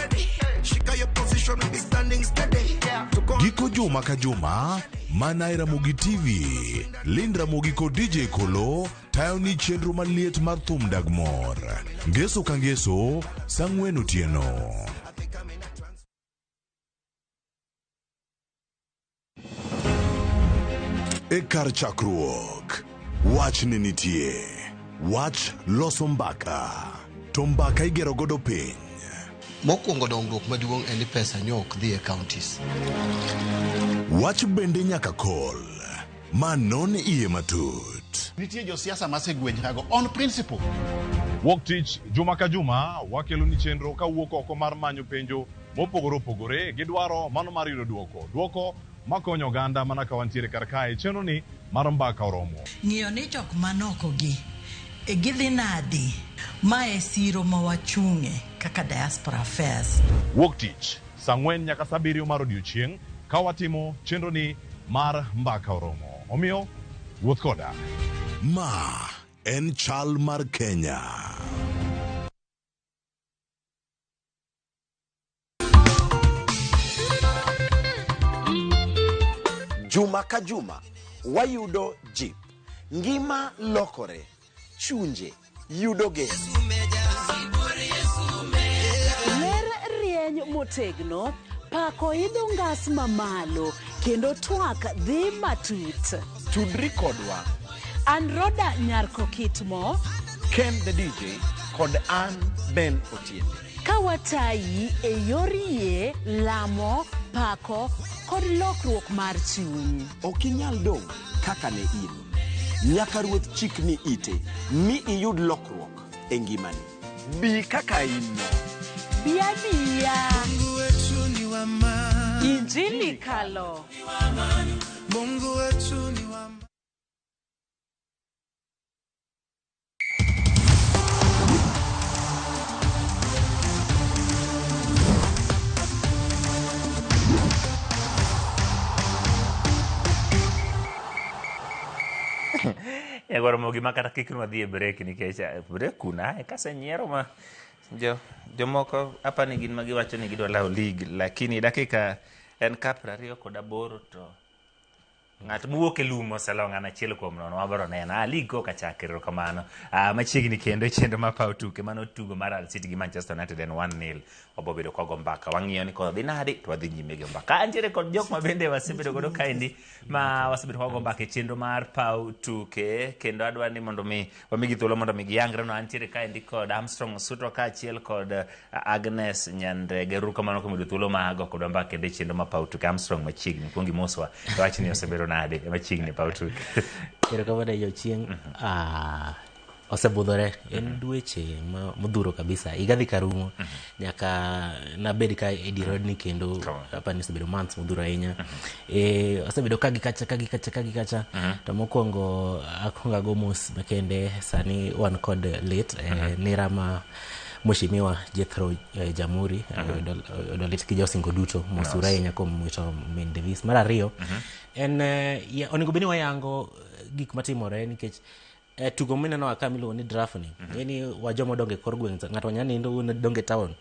Giko juma ka juma, mana e Ramogi TV, Lind Ramogi kod DJ Kolo, tayo ni chenro maliet mar thum Dagmor. Ngeso ka ngeso, sang'wen otieno. E kar chakruok, wach ne nitie. Wach loso mbaka. To mbaka igero godo piny. Mokwongo dongruok maduong' en pesa nyok dhi e counties. Wach bende nyaka kol. Manon iye matut. Nitie josiasa masegwenyrago on principle. Wuok tich juma ka juma wakelo ni chenro ka wuok oko mar manyo penjo mopogore opogore gidwaro mano mar yudo duoko makonyo oganda mana ka wantiere kar kae chenro ni mar mbaka oromo. Ng'iyo ni jok manoko gi gidhi nadi ma e siro ma wachung'e kaka diaspora affairs. Wuok tich saa 4 nyaka saa 7 mar odiechieng' ka watimo chenro ni mar mbaka oromo. Omiyo wuoth koda. Ma en chal mar Kenya. Juma ka juma wayudo jip. Ngima lokore. Chunje yudo geno. Ler rieny motegno, pako idho ngas mamalo, kendo twak dhi matut. Tudri kodwa. An Roda Nyarko Kitmo, Ken the DJ, kod an Ben Otiende. Kawatayi e yor yie, lamo, pako, kod lokruok mar chuny. Okinyal dong kaka ne in. Nyaka ruoth chikni ite, mi iyud lokruok e ngimani. Bi kaka in. Biya. Mungu wetu ni wa amani. Injili kalo. Mungu wetu ni wa amani. goro mogi makata kiknwa dhi e break nikech break kuna kasenyiero ma jomoko apa ni gin magiwacho ni gidwa lao league lakini dakika en ka 28 to ng'at mowuok e lum oseloo ng'ano achiel kuom nono wabro neno league koka chakre kamano machiegni kendo chenro mar paw tuke mano tugo mar Hull City gi Manchester United en 1-0 wabobedo kogo mbaka wang'iyo ni kodhi nade to wadhi nyime gi mbaka antiere kod jok ma bende wasebedo godo kaendi ma wasebedo kogo mbaka e chenro mar paw tuke kendo adwa ni mondo mi wamigi thuolo mondo mi giyangre no antiere kaendi kod Armstrong Osuto kaachiel kod Agnes Nyandege kamano komido thuolo mago kod mbaka kendo e chenro mar paw tuke Armstrong machiegni kuongi moswa to wach ni osebedo nade machiegni paw tuke kero kama da jochieng osebudhore en dweche modhuro kabisa igadhi karumo nyaka nabed ka edirod kendo hapa ni osebedo months modhuro ahinya osebedo kagi kacha to mokwongo akwonga go mos makende sani wan kod late nera ma Mheshimiwa Jethro Jamhuri odolit ki josingo duto mosura ahinya kuom mwito Min Davis mar ariyo en onego beni wayango gik matimore nikech tugo mineno aka miluongo ni draft ni yani wajomo donge kor gweng' ng'ato nyanindo donge town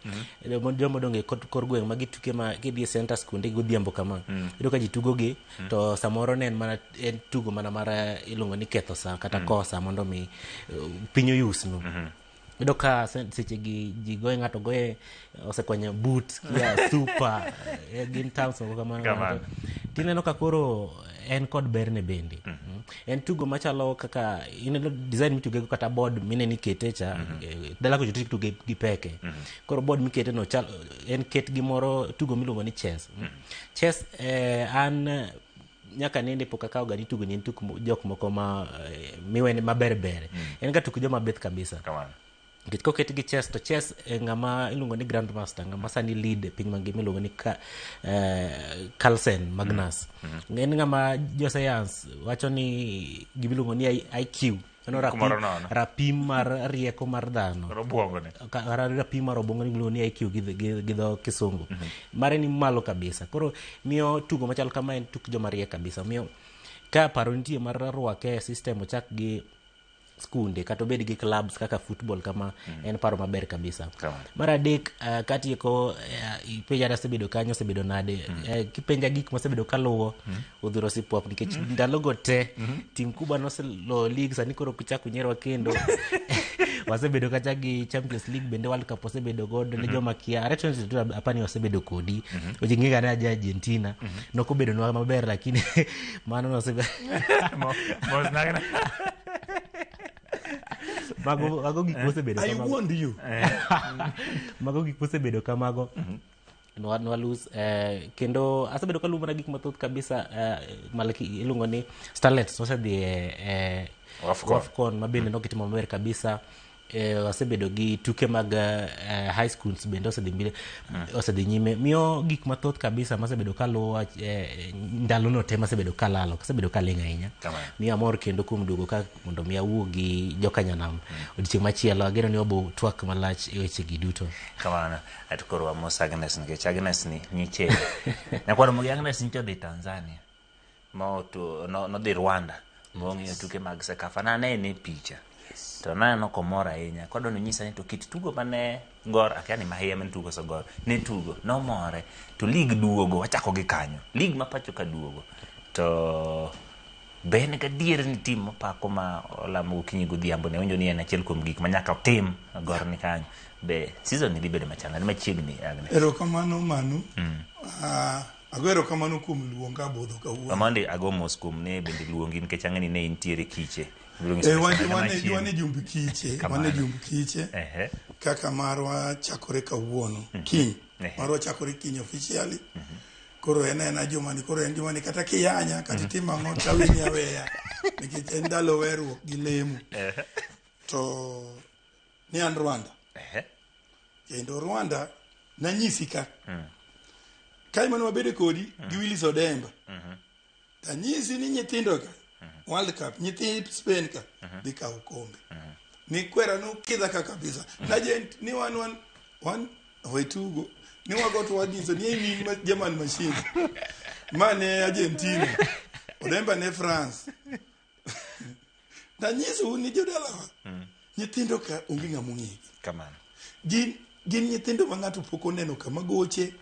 jomo donge kor gweng' magi tuke ma gidhi center skunde godhiambo kama iyudo ka ji tugo gi to samoro ne en tugo mana mara iluongo ni ketho sa kata kosa mondo mi piny oyus no iyudo ka seche gi ji goye ng'ato goye osekonyo boot ya super gin towns kamano tineno ka koro en kod berne bende en tugo machalo kaka ineno design mituge kata board mineni kete cha dala ko jotugo gi peke koro board mikete no chal en ket gimoro tugo miluongo ni chess an nyaka nende poka kaw gani tugo ni tuk jok moko ma miwene maber en ga tugo joma beth kabisa ko ket gi chess to chess ngama iluongo ni grandmaster ngama sani lead piny mangima iluongo ni Carlsen Magnus en ngama jo science wacho ni gimiluongo ni IQ ano rapim mar rieko mar dhano rapim mar obwongo miluongo ni IQ gi dho kisungu mare ni malo kabisa koro miyo tugo machal kama en tuk joma riek kabisa miyo ka paro nitie mar rwake system ochak gi skunde kata obed gi clubs kaka football kama en paro maber kabisa mar adek katieko penja da sebedo kanyo sebedo nade kipenja gik mosebedo kaluwo udhuro sipop nikech ndalogo te tim kubwa noselo league sani koro kuchako nyerwa kendo wasebedo kacha gi Champions League bende World Cup osebedo godo ne joma kia returns to apani wasebedo kodi ojingiga na Argentina nokobedo nwa maber lakini mano nosebedo mago gik mosebedo kamago I warned you mago gik mosebedo kamago no lose kendo asebedo kalumana gik mathoth kabisa malaki ilungo ni Starlets osedhi Afcon mabende nokitimo maber kabisa wasebedo gi tuke mag high schools bende osedhi nyime miyo gik mathoth kabisa masebedo kaluwo ndalo no te masebedo kalalo kasebedo kaling' ahinya miyo amor kendo kuom duogo ka mondo mi awuo gi jokanyanam odiochieng' machielo ageno ni wabo twak malach e weche gi duto kamano atukoro amos Agnes nikech Agnes ni nyiche nakwaro mogi Agnes nicho dhi Tanzania nodhi Rwanda mong'iyo tuke mag Sekafa nane picha to nano komora ahinya kodo nyisa ni to kit tugo mane gor akani mahia men tugo so gor ne tugo no more to league duogo wachako gi kanyo league mapacho ka duogo to bene ga dier ni tim mapako ma olamo kinyi godhiambo ne onjo ni en achiel kuom gik manyaka tim gor ni kanyo be season ni bedo machana ni machiegni Agnes erokamano manu agwero kamano kuom luonga bodho kawuono amande agomos kuom ne bende luongi nikech ang'eni ne intiere kiche wane jumbi kiche kaka marwa chakore kawuono kiny marwa chakore kiny officially koro en jomani kata kiyanya kata timo ang'o tawini aweya nikech en ndalo weruok gi lemo to ni an Rwanda kendo Rwanda nanyisi ka mano wabede kodi gi Willis Odemba tanyisi ni nyithindo ka World Cup nyithi Spain ka dhi kawo kombe ni kwera no kidha ka kabisa na gent ni wan wetugo ni wagot wadiso ni ni German machine mane Argentina Odemba ne France Tanyiso ni jodalawa. Nyithindo ka onge ng'amo ng'egi. Kamano. Gin nyithindo ma ng'ato pok oneno kama goche.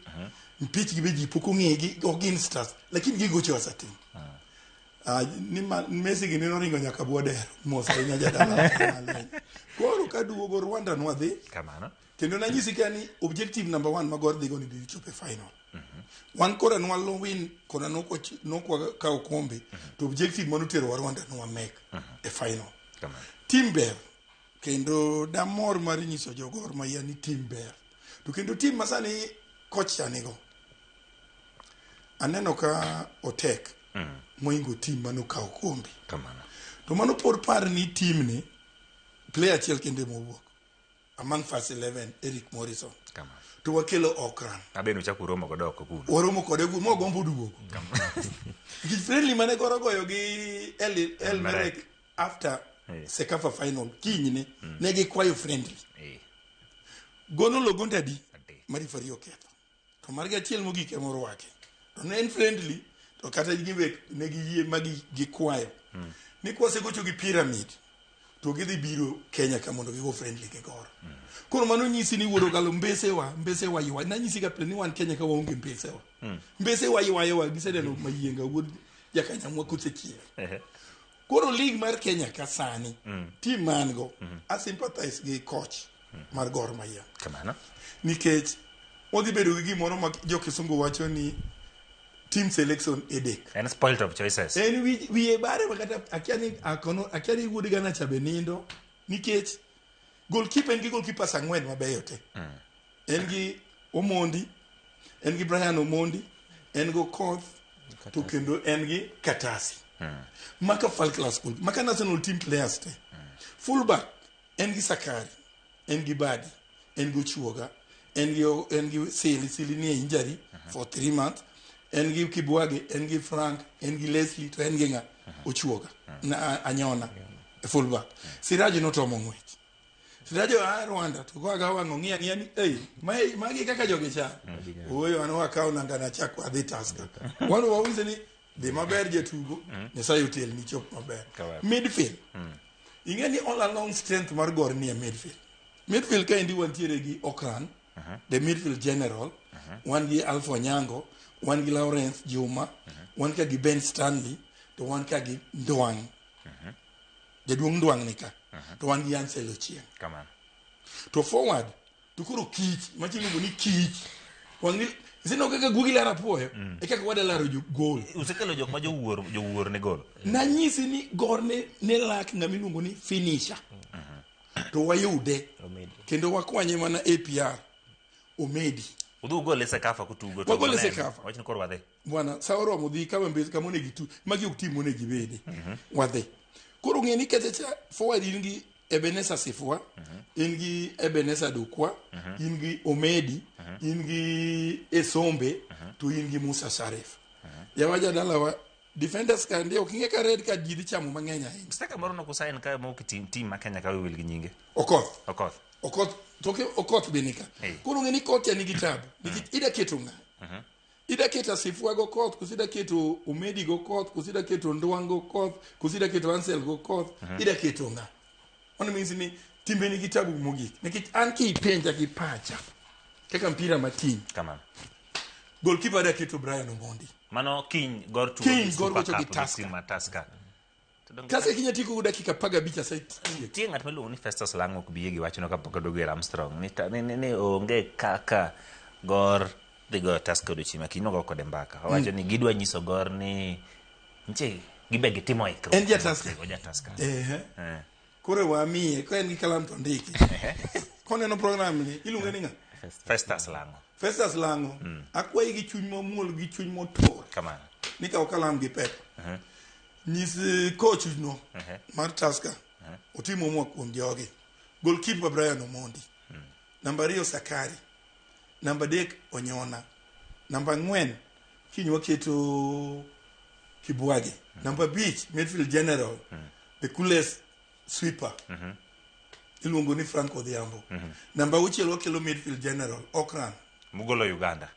Mpich gi be ji pok ong'egi, ok gin stars, lakini gigocho asatim. Ni Messi gi nino ringo nyaka Bwadero. Mosa inya jadala. Koro ka duogo Rwanda nwadhi. Kamano. Kendo nanyisi ka ni objective number 1 magor dhigo ni dhi chope final. Wan kora nwalo win kona nokwa kao kombe. To objective manotero wa Rwanda nwa mek e final. Team ber. Kendo damor mar nyiso jogor ma yani team ber. To kendo team masani coach anigo. Aneno ka otek. Moingo team mano kao kombe. Kamano. To mano por par ni team ni player achiel kende mowuok. Among first 11 Eric Morrison. Kamano. To wakelo Okran. Abeno chaku romo kodoko kuno. Waromo kode kuno mo gombo duogo. Gi friendly mane goro goyo gi El Merek after Sekafa final kinyne ne gi kwayo friendly. Gono logonta di mari fario ketho. To margi achiel mogik e moro wake. To ne en friendly to kata gibe ne gi yie magi gi kwayo. Ni kwase gocho gi Pyramid. To gidhi biro Kenya ka mondo gigo friendly ke goro. Koro mano nyisi ni wuoro galo mbese wa yiwa. Na nyisi ka plani wan Kenya ka waonge mbese wa. Mbese wa yiwa gisedeno mayienga wuod jakanyamwa kusechiel. Koro league mar Kenya ka sani team mango I sympathize gi coach mar Gor Mahia. Kamano. Nikech odhi bedo gi gimoro ma jo kisungu wacho ni team selection edek. And spoiled of choices. En wiye bare makata akiani wuodi gana chabe nindo nikech goalkeeper en gi goalkeeper sangwen mabeyo te. En gi Omondi, en gi Brian Omondi, en go Koth, to kendo en gi Katasi. Maka Falklands school, maka national team players te. Fullback en gi Sakari, en gi Badi, en gi Chuoga, en gi Sili ni injury for 3 months. En gi Kibwage, en gi Frank, en gi Leslie, to en gi nga Ochuoga na Anyona fullback. Siraji notomo ngwech. Siraji wa Rwanda to kwa gawa ngongia ni magi kaka jogi cha. Oyo ano akao nanga na chako adhi Tusker. Wanu wawinze ni de maber jetugo, Nyasaye otel ni chop maber. Midfield. Ingeni all along strength mar Gor ni midfield. Midfield ka indi wantiere gi Okran, the midfield general, wan gi Alpha Nyango, wan gi Lawrence Juma, wan ka gi Ben Stanley, to wan ka gi Ndwang. Jaduong Ndwang nika. To wan gi Ansel Ochieng. Kamano. To forward, to kuro Kich, machingo ni Kich. Wan gi Zino kaka gugi lara poyo, kaka wada laro goal. Usekelo jok ma jowuor ne goal. Na nyisi ni Gor ne lak ngamiluongo ni finisher. To wayude. Kendo wakwanye mana APR. Omedi. Udu gole Sekafa kutugo to. Gole Sekafa. Wachni kor wadhe. Bwana saoro modhi kama mbezi kama onegi tu. Magi ok tim onegi bede. Wadhe. Koro ngeni ketecha forward ingi Ebenezer Sifwa, ingi Ebenezer Dukwa, ingi Omedi, ingi Esombe, to ingi Musa Sharif. Yawaja dalawa defenders ka ndio kinge ka red card jidi chamu mangenya hii. Mstaka moro no kusain ka mo team ma Kenya ka wil gi nyinge. Okoth toke Okoth benika. Koro ngeni Koth ya nigi tabu. Ida ketunga. Ida keta Sifwa go Koth, kusida keto Omedi go Koth, kusida keto Ndwang go Koth, kusida keto Ansel go Koth, ida ketunga. Ono means ni timbe ni kitabu mogik. Nikech an ki penja ki pacha. Kaka mpira matin. Kamano. Goalkeeper da keto Brian Omondi. Mano King Gor tu. King Gor gocho gi Tusker. Tusker kinya tiko go dakika 15 sasa. Tie ngat melu ni Festus Lango kubiye gi wacho no kapok dogo Armstrong. Ni onge kaka Gor digo Tusker do chima kino go kode mbaka. Wacho ni gidwa nyiso Gor ni nche gibe gitimo ikro. En ja Tusker. Go ja Tusker. Kore wa mie ko en gi kalam to ndiki. Kone no program ni iluonge ni nga Festus Lango. Festus Lango. Akwai gi chuny momuol gi chuny motor. Kamano. Ni ka kalam gi pep. Nis coach no. Mar Tusker. Otimo mo kuom jogi. Goalkeeper Brian Omondi. Namba 2 Sakari. Namba 3 Onyona. Namba 4 kinywa keto Kibwage. Namba 5 midfield general. The coolest sweeper. Iluongo ni Frank Odhiambo. Namba 6 wakelo midfield general Okran. Mugolo Uganda.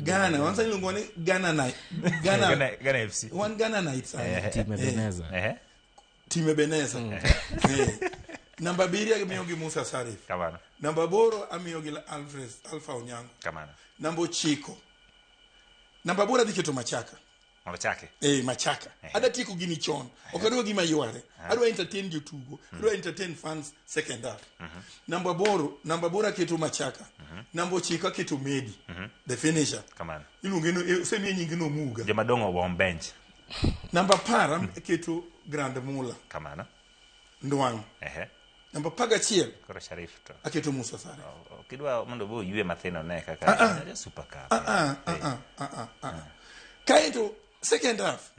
Ghana. Wansa iluongo ni Ghana Night. Ghana FC. One Ghana Night. Team Ebenezer. time Beneza. Namba 7 amiyo gi Musa Sarif. Kamano. Namba 8 amiyo gi Alpha Onyango. Kamano. Namba 9. Namba 8 adhi keto Machaka. Machake. Machaka. Ada tieko gini chon. Ok adwa gima yware. Adwa entertain jotugo. Adwa entertain fans second half. Namba 8 keto Machaka. Namba 9 keto Medi. The finisher. Kamano. Iluonge no semi nyingi no Muga. Jomadongo won bench. Namba 10 keto Grand Mula. Kamano. Ndwang. Namba 11 Koro Sharif to. Aketo Musa Sare. Kidwa mondo bo yue mathino ne kaka super cup. Kaito second half.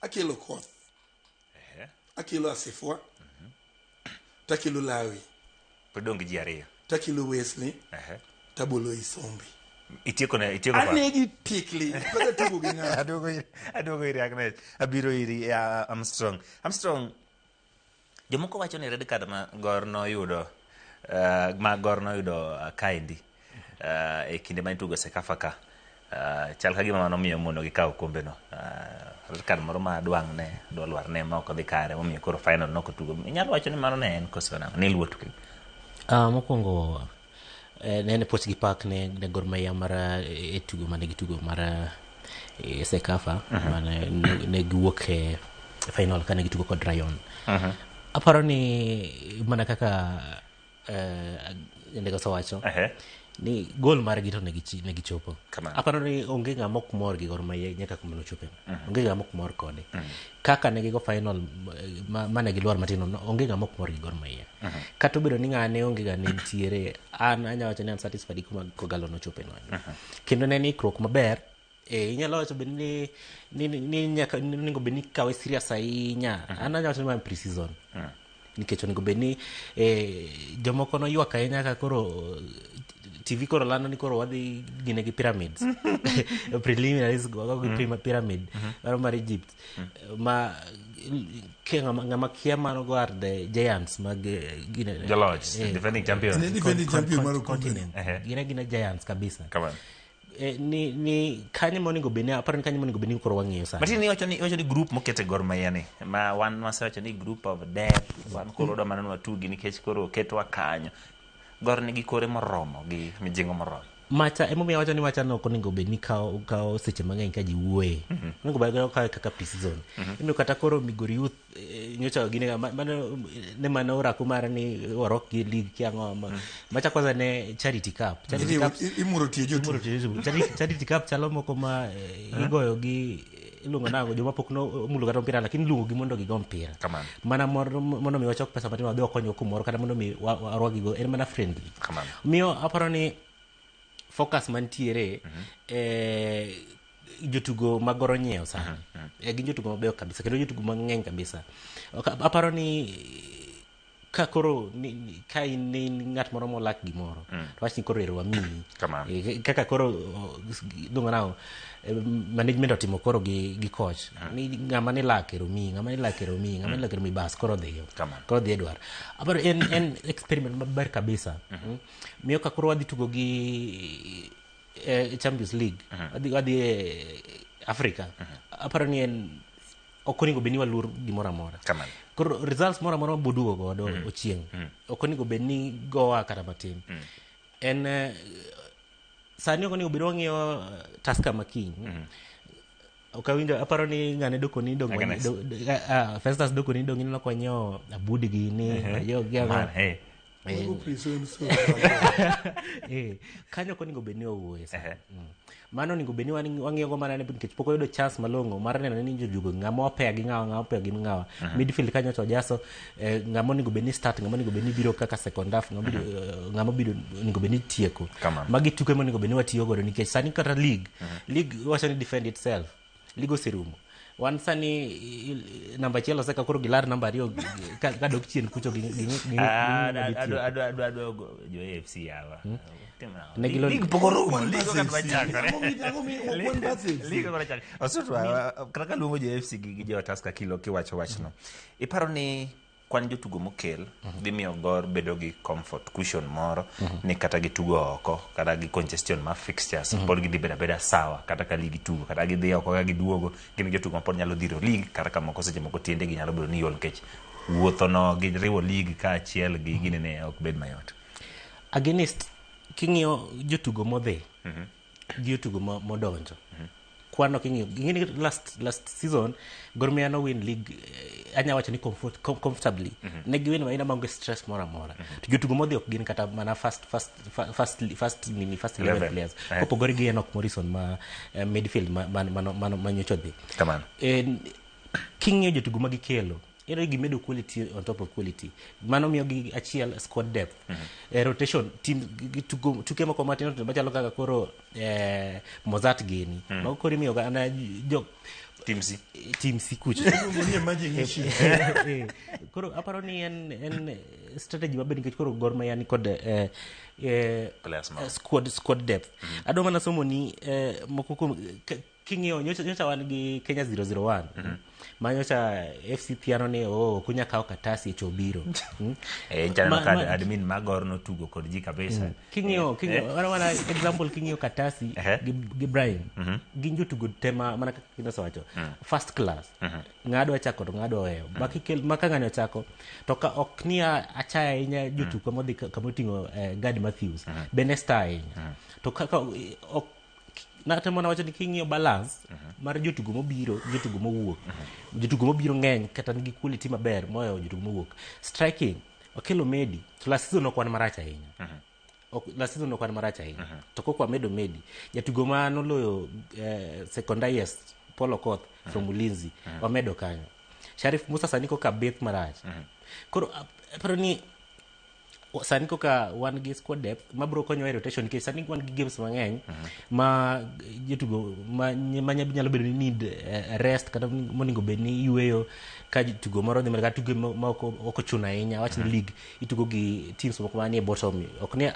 Akelo Koth. Akelo Asifwa. Takelo Lawi. Podongi ji ariyo. Takelo Wesley. Tabolo Isombi. Itieko pa. Anegi tikli. Kada tugo gina. Adogo iri Agnes. Abiro iri Armstrong. Jomoko wacho ni red card ma Gorno yudo kaindi e kinde ma itugo Sekafa ka chal ka gima nomiyo mondo gikaw kombe no red card moro ma Dwang ne dolwar ne ma ok dhi kare momiyo koro final no kotugo. Inyalo wacho ni mano ne en koso na ne luoto ki mokwongo ne poch gi pak ne Gor Mahia mara e tugo mane gitugo mara Sekafa ne giwuok e final kane gitugo kod Rayon. Aparo ni mana kaka ndego sawacho ni gol mar gito ne gichopo. Aparo ni onge ng'ama ok mor gi Gor Mahia nyaka kuma nochope. Onge ng'ama ok mor kode. Kaka ne gigo final mane giluar matino onge ng'ama ok mor gi Gor Mahia. Kata obedo ni ng'ane onge ga ne ntiere an anyawacho ni an satisfied kuma Kogalo nochope no. Kendo ne ni krok maber. Inyalo wacho ben ni nyaka ningo beni kawe serious ahinya. Ana nyawacho ni pre-season. Nikech ningo beni jomoko no ywak ahinya ka koro TV koro lando ni koro wadhi gine gi pyramids. Preliminaries go pyramid. Mar Egypt. Ma ngama kia mano guard the Giants mag gine. The Lodge, defending champion. Defending champion maro continent. Gine Giants kabisa. Come on. Ni kanye moningo beni aparo ni kanye moningo beni koro wang'iyo sana. But ni wacho ni group mokete Gor Mahia ni ma wan wacho ni group of death wan koro do manano watugi nikech koro ketwa kanyo. Gor ni gikore moromo gi mijingo moromo. Macha emo mi wacho ni macha no koningo beni kao seche mang'eny ka ji wuoye. Ningo baga kaka pre-season. Ino kata koro Migori Youth nyocha gine mano ne manora kumara ni warok gi league kiango macha kwanza ne Charity Cup. Charity Cup imuro tiejo. Charity Cup chalo moko ma igoyo gi ilungo nango joma pok no mulo kata mpira lakini lungo gi mondo gigo mpira. Mana mondo mi wachok pesa matino wadhi okonyo kumoro kata mondo mi warwagi go en mana friendly. Miyo aparo ni focus mantiere jotugo magoro nyeo sana. Gin jotugo mabeyo kabisa kendo jotugo mang'eny kabisa. Aparo ni ka koro ka ni ng'at moro molak gimoro to wach ni koro ero wamiyi kaka koro dungo nao management otimo koro gi coach ni ng'ama ni lak ero mi bas koro dhiyo Edward. Aparo en experiment maber kabisa. Miyo ka koro wadhi tugo gi Champions League wadhi Africa. Aparo ni en okonigo beni walur gimoro amora. Koro results moro amora bodugo godo ochieng. Okonigo beni goa kata matin. En sani okonigo beni wang'iyo Tusker makiny. Okawinjo aparo ni ng'ane doko ni dong Festus doko ni dong ino kwanyo abudi gini yo kanyo koningo beni owuoye sana. Mano ningo beni wang'iyo go mana nikech pok oyudo chance malong'o mar neno ni jojugo ng'ama opea gi ng'awa midfield kanyo to Jaso ng'ama ningo beni start ng'ama ningo beni biro kaka second half ng'ama biro ningo beni tieko magi tuke mo ningo beni watiyo godo nikech sani kata league wacho ni defend itself league oserumo. Wan sani namba chielo seka koro gilar namba 2 ka dok chien kucho adwa jo AFC yawa. League pokoro league kan bachaka. League kan bachaka. Osutwa kaka luongo jo AFC gi jo Tusker kilo kiwacho wachno. Iparo ni kwan jotugo mokel dhi miyo Gor bedo gi comfort cushion moro ni kata gitugo oko kata gi congestion ma fixtures pod gidhi beda sawa kata ka ligi tugo kata gidhi oko ka giduogo gin jotugo pod nyalo dhiro league kata ka moko seche moko tiende gi nyalo bedo ni yol kech wuotho no gi riwo league ka achiel gi gini ne ok bed mayot against king'iyo jotugo modhi gi jotugo modonjo kwano king'iyo last season Gor Mahia no win league anya wacho ni comfortably ne giwin maina mango stress mora to jotugo modhi ok gin kata mana first 11 players kopogore gi Enoch Morrison ma midfield ma nyocho dhi kamano king'iyo jotugo magikelo ero gimedo quality on top of quality mano miyo gi achiel squad depth rotation team tuke moko matino to machalo kaka koro Mozart geni ma koro miyo ga jo team C kuch koro aparo ni en strategy maber nikech koro Gor Mahia ni kod squad depth ado mana somo ni moko king'iyo nyocha wan gi Kenya 001 manyocha FC Piano ne kunya kao katasi chobiro chana kad admin magor no tugo kod ji kabisa king'iyo wana example king'iyo katasi gi Brian ginjo tugo tema mana kinaso wacho first class ngado achako to ngado weyo makang'anyo chako to ka oknia achaya inya jotugo modhi kamotingo Gad Matthews Benesta to kaka natemo na wacho ni king'iyo balance mar jotugo mobiro jotugo mowuok jotugo mobiro ng'eny kata nigi quality maber moyo jotugo mowuok striking okelo Medi to last season okwan marach ahinya to kokwa medo Medi jatugo ma noloyo second highest Paul Okoth from Ulinzi wamedo kanyo Sharif Musa saniko ka beth marach koro pero ni sani koka wan gi squad depth mabro konyo e rotation ke sani wan gi games mang'eny ma jotugo ma nyalo bedo ni need rest kata moningo bed ni yueyo ka jotugo moro dhi marga tugo ma ok chuna ahinya wach ni league itugo gi teams moko manie bottom ok ni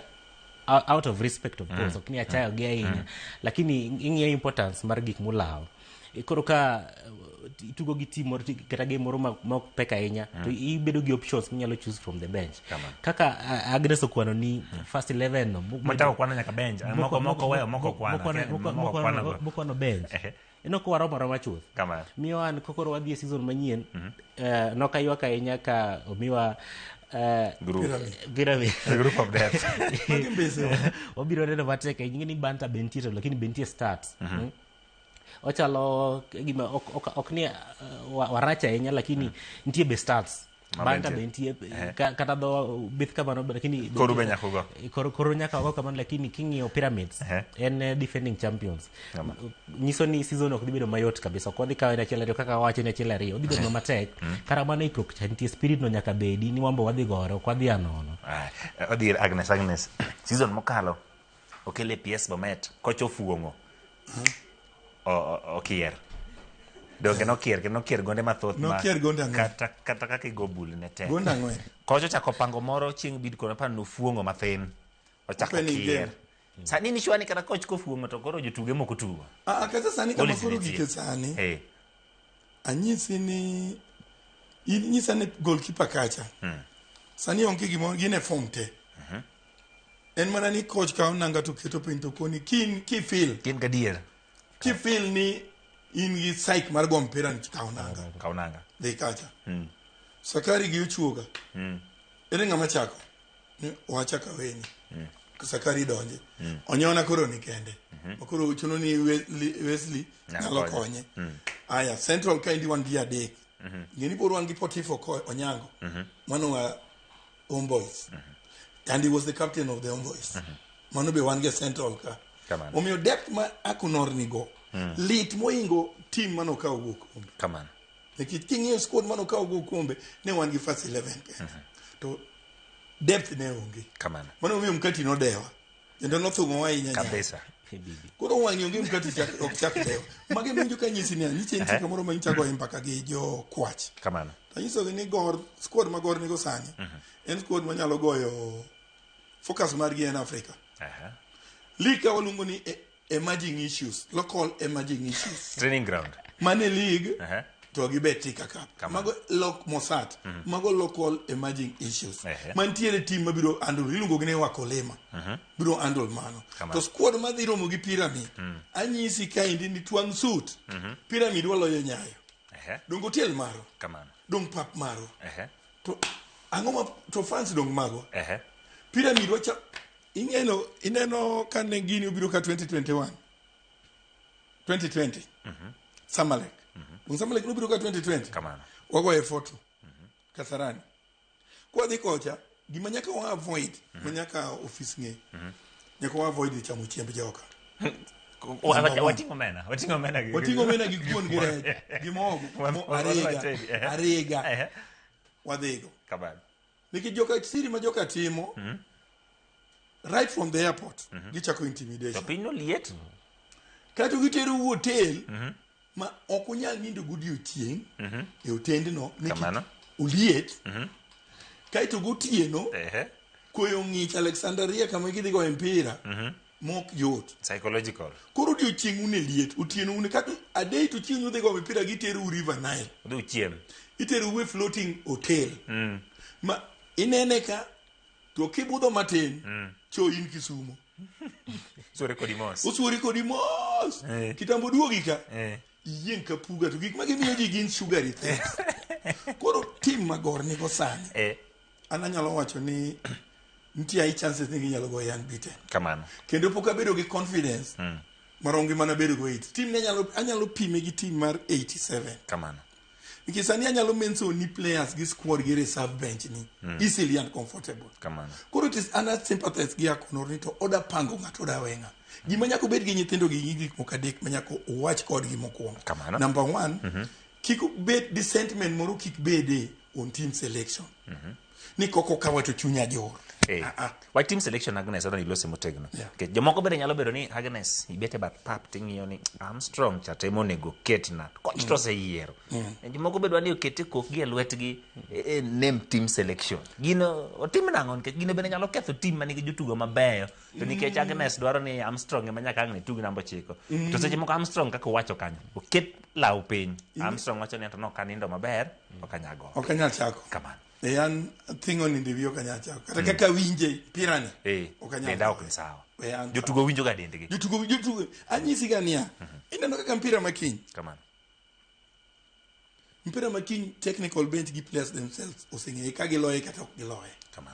out of respect of course ok ni achayo gi ahinya lakini ing'iyo importance mar gik mulawo koro ka itugo gi team moro kata game moro ma pek ahinya to ibedo gi options minyalo choose from the bench kaka Agnes okwano ni first 11 no mata kwano nyaka bench moko weyo moko kwano bench eno ko waro moro machuth kama miyo an kokoro wadhi season manyien nokaywa ahinya ka omiwa group of death obiro neno matek ing'e ni Banta Bentie lakini Bentie starts ochalo gima ok ni waracha ahinya lakini nitie be starts Banta Bentie kata do bith kamano lakini koro nyaka go kamano lakini king'iyo Pyramids en defending champions nyiso ni season ok dibedo mayot kabisa ok odhi kawe na chela kaka wacho ni chela riyo dibedo matek kara mano ikruok chantie spirit no nyaka bedi ni wambo wadhi gore ok wadhi anono odhi Agnes season mokalo okele PS Bomet kocho fuongo okier donge nokier gonde mathoth kata kaka igobul ne te kocho chako pango moro chieng' bid kono pan no fuongo mathin ochako kier sani ni shwani kata koch ko fuongo to koro jotuge moko tugo kata sani kama koro gike sani anyisi ni inyisa ne goalkeeper kacha sani onke gimo gine form te en mana ni coach ka onanga to keto pin to koni ki feel gadier ki feel ni in gi psych mar go mpira ni kaunanga de kacha Sakari gi uchuoga ere ngama chako ni wacha ka weni Sakari donje onyona koro ni kende makoro chuno ni Wesley nyalo konye aya central kind one dia dek ngeni boro wangi Potifo ko Onyango mano wa Homeboys and he was the captain of the Homeboys mano be wange central ka omiyo depth ma akunor ni go lit moingo team mano ka owuok kamano neking'iyo squad mano ka owuok kombe ne wan gi first 11 to depth ne onge kamano mano omiyo mkati no dewa kendo nothungo wa inya kabisa koro wangi onge mkati ok chak dewa mage minjo ka nyisi ni niche nitie kamoro ma nchago mpaka gi jo kwach kamano tanyiso ni Gor squad ma Gor nigo sani en squad ma nyalo goyo focus mar gi en Africa league walungo ni emerging issues, local emerging issues. Training ground. Mane league, to gibeti kaka. Mago Mossad, mago local emerging issues. Mantiere team mabiro andol, ilungo gine wakolema. Biro andol mano. To squad madhiro mugi Pyramid. Anyisi ka indi ni tuang suit. Pyramid waloyo nyayo. Dungo tiel maro. Kamano. Dung pap maro. to angoma to fans dong mago Pyramid wacha ineno kane gini obiro ka 2021 Samalek Samalek nobiro ka 2020 kamano wago e photo Kasarani kwa dhi kocha gima nyaka wa avoid manyaka office nge nyaka wa avoid chamo chiemb joka watingo mena gi kuon gi rech gi mogo arega wadhigo kabad niki joka siri ma joka timo right from the airport gichako intimidation to pino liet kato gitero hotel ma okunyal nindo godiochieng e otendno kamano uliet kaito gotieno koyo ng'ich Alexandria kama gidhigo mpira mok yot psychological koro odiochieng' une liet otieno une kata adei to chieng' udhigo mpira gitero River Nile odiochieng' itero we floating hotel ma inene ka to kibudho matin cho in Kisumo usuri kodi mos kitambo duogi ka yieng' ka puga to gik magimiyo ji gin sugary things koro tim magor nigo sani an anyalo wacho ni nitie ai chances ni ginyalo go yan biten kamano kendo pok abedo gi confidence marongi mana bedo go it tim ne anyalo pime gi tim mar 87 kamano nikech sani anyalo mention ni players gi squad gi reserve bench ni easily and comfortable kamano koro it is ana sympathize gi akonor ni to oda pango ng'ato oda wenga gima nyako bed gi nyithindo gi gik moko adek manyako uwach kod gi mokwongo number 1 kik bed the sentiment moro kik bede on team selection ni koko kawato chunya jor why team selection Agnes adoni ilose motegno okay jomoko bende nyalo bedo ni Agnes ibete bat pap ting'iyo ni Armstrong chatemo nego ketna koch to se yiero jomoko bedo ni okete kokgi e lwetgi name team selection gino otim nango nikech gino bende nyalo ketho team manigi jotugo mabeyo to nikech Agnes dwaro ni Armstrong ema nyaka ang' tugi namba 9 to seche moko Armstrong kaka wacho kanyo oket law piny Armstrong wacho ni to no kanindo maber okanyago okanyal chako kamano an thingo ni ndivyo kanyachako kata kaka winje pirani denda ok ni sawa jotugo winjo ga dendgi jotugo anyisi ga niya ineno kaka mpira makiny kamano mpira makiny technical bench gi players themselves oseng'eye ka giloye kata ok giloye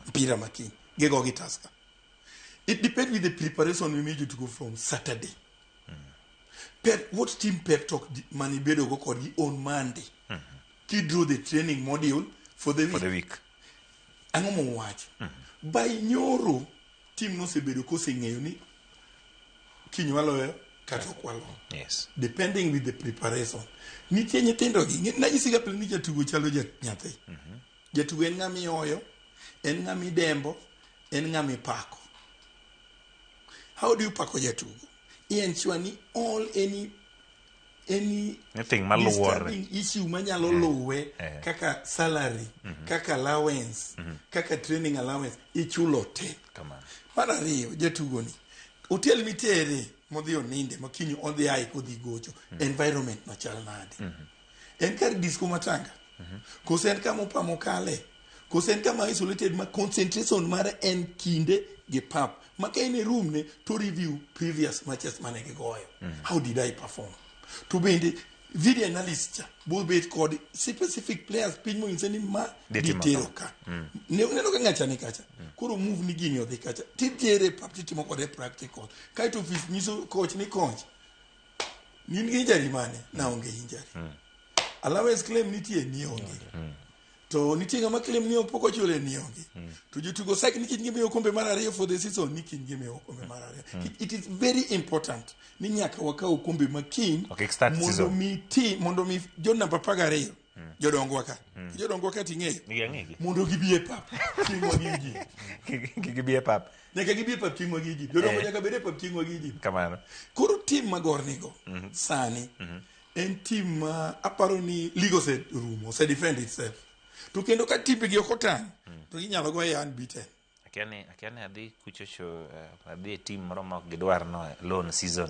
mpira makiny gigo gi Tusker it depends with the preparation we made to go from Saturday what team pep talk mani bedo go kodgi on Monday ki drew the training module for the week. Ang'o mowach by nyoro team nosebedo koseng'eyo ni kinywaloyo kata okwalo depending with the preparation nitie nyithindo gi nanyisiga pile ni jatugo chalo nyathi jatugo en ng'ami oyo en ng'ami dembo en ng'ami pako. How do you pako jatugo? Ensure ni all anything maluwore issue manyalo luwe kaka salary kaka allowance kaka training allowance ichulo te mar ariyo jatugo ni hotel mitere modhi oninde makinyo odhi ai kodhi gocho environment machal nade en kar disco matanga kose en kama opamo kale kose en kama isolated ma concentration mare en kinde gi pap maka in e room ne to review previous matches mane gigoyo how did I perform to bende video analyst bo bet kod specific players pin mo inseni ma ditero ka ne uneno ka ngacha ne kacha koro move ni gini odhi kacha titere pap titimo kod practical kai to office nyiso coach ni coach nin gi injury mane na onge injury allowance claim nitie ni onge to nitie ngama claim ni opoko chule ni onge to jotugo sak ni kin gimiyo kombe mar ariyo for the season ni kin gimiyo kombe mar ariyo it is very important ni nyaka wakao kombe makin mondo mi jonna papagare jodongwa ka ting'eyo mondo gibie pap ting'wa gibie pap nyaka gibie pap ting'wa gi ji jodongwa nyaka bede pap ting'wa gi ji kamano koro team magor nigo sani en team aparo ni ligo se rumo se defend itself to kendo ka tipe gi okotang to ginyalo go yan biten akiane adhi kuchocho adhi team moro ma gidwar no loan season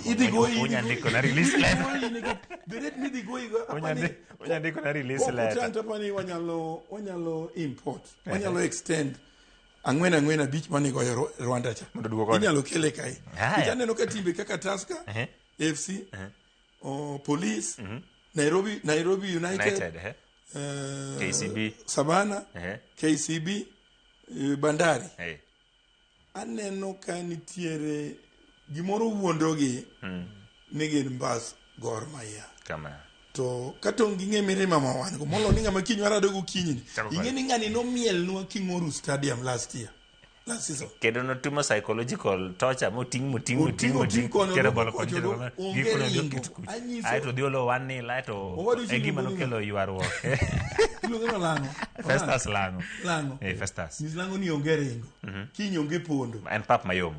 idhi go unyandiko na release letter beret mi dhi go unyandiko na release letter to pani wanyalo import wanyalo extend ang'wen abich mane go Rwanda cha inyalo kele kai itaneno ka timbe kaka Tusker FC Police Nairobi United KCB Savana, KCB, Bandari. Aneno ka nitiere gimoro wuondogi ni gin mbas Gor Mahia. Kama. To katong ging'e mirima ma wan go molo ni ng'ama kiny warado go kinyni. Ing'e ni ng'ani nomielnwa Kingoru Stadium last season. Kendo notimo psychological torture moting kero bolo konjero ai to diolo 1-0 ai to e gima nokelo ywaruok Festus Lango Festus Lango ni onge ringo kiny onge pondo en pap mayom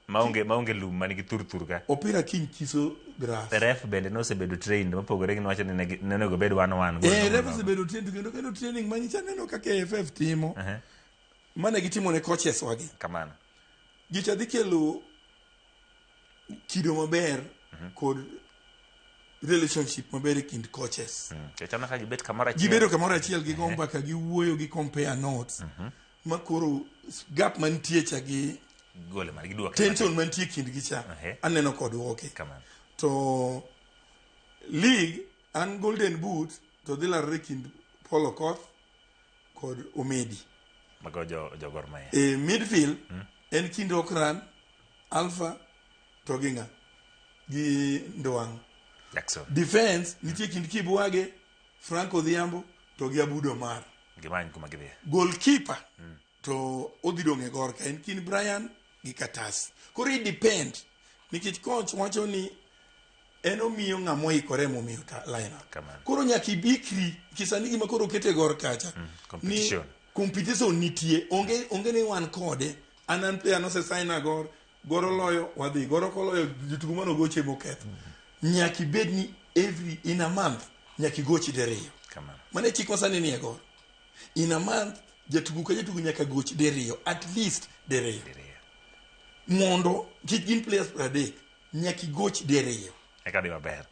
maonge lum manigi turtur ka opira kiny kiso grass ref bende nosebedo trained mopogore gi wacho ni nenego bed 1-1 ref osebedo trained kendo training manyicha neno kaka AFF timo mane gitimo ne coaches wagi kamano gicha dhi kelo kido maber kod relationship maber e kind coaches chana ka gibet kamoro achiel gibedo kamoro achiel gi gomba ka giwuoyo gi compare notes makoro gap mantie cha gi gole mar giduoke tension mantie kind gicha aneno kod woke to league and golden boot to dhi larre kind Paul Okoth kod Omedi mago jo Gor Mahia midfield en kind Okran Alpha to ginga gi Ndwang Jackson defense nitie kind Kibwage Franco Odhiambo to gi Abudo Mar gimany kuma gidhi goalkeeper to odhi dong' e gor ka en kind Brian gi Katas koro i depend nikech coach wacho ni en omiyo ng'amo ikore momiyo lineup koro nyaka ibikri kisani gima koro kete gor kacha ni competition nitie onge ni wan kode an player no se sign agor goro loyo wadhi goro koloyo jotugo mano goche moketho nyaki bed ni every in a month nyaki gochi deriyo mane chik masani ni agor in a month jatugo ka jatugo nyaka gochi deriyo at least deriyo mondo gin players pradek nyaki gochi deriyo ekadi maber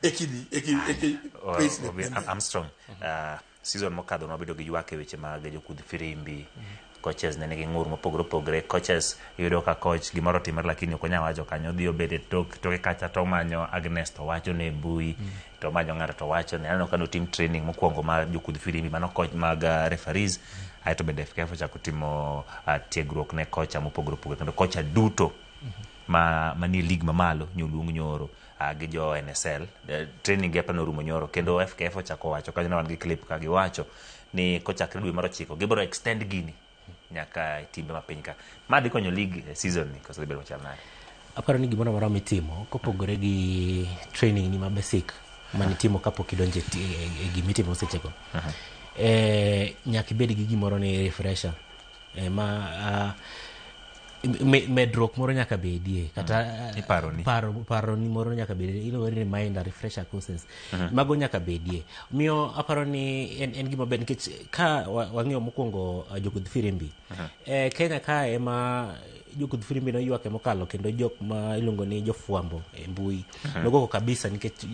Armstrong season mokadho nobedo gi ywak e weche mag jokudh firimbi coaches ne nigi ng'ur mopogore opogore coaches yudo ka coach gimoro timore lakini ok onyal wacho kanyo dhi obede toke kacha to manyo Agnes to wacho ne mbui to manyo ng'ato to wacho ne aneno ka notim training mokwongo mar jokudh firimbi mano coach mag referees ae to bende FKF ochako timo tiegruok ne kocha mopogore opogore kendo kocha duto manie league mamalo nyoluong nyoro gi jo NSL training gap norumo nyoro kendo FKF ochako wacho kanyo wan gi clip ka giwacho ni kochakre dwe mar 9 gibiro extend gini nyaka timbe mapiny ka madhi konyo league season ni koso bedo chal nade aparo ni gimoro moro mitimo kopogore gi training ni ma basic manitimo kapok idonje e gimitimo sechego nyaka ibed gi gimoro ni refresher medruok moro nyaka bedie kata paro ni moro nyaka bedie iluongo ni reminder refresher courses mago nyaka bedie miyo aparo ni en gima ber nikech ka wang'iyo mokwongo jokudh firimbi Kenya ka ema jokudh firimbi noywak mokalo kendo jok ma iluongo ni jofwambo e mbui nogoko kabisa nikech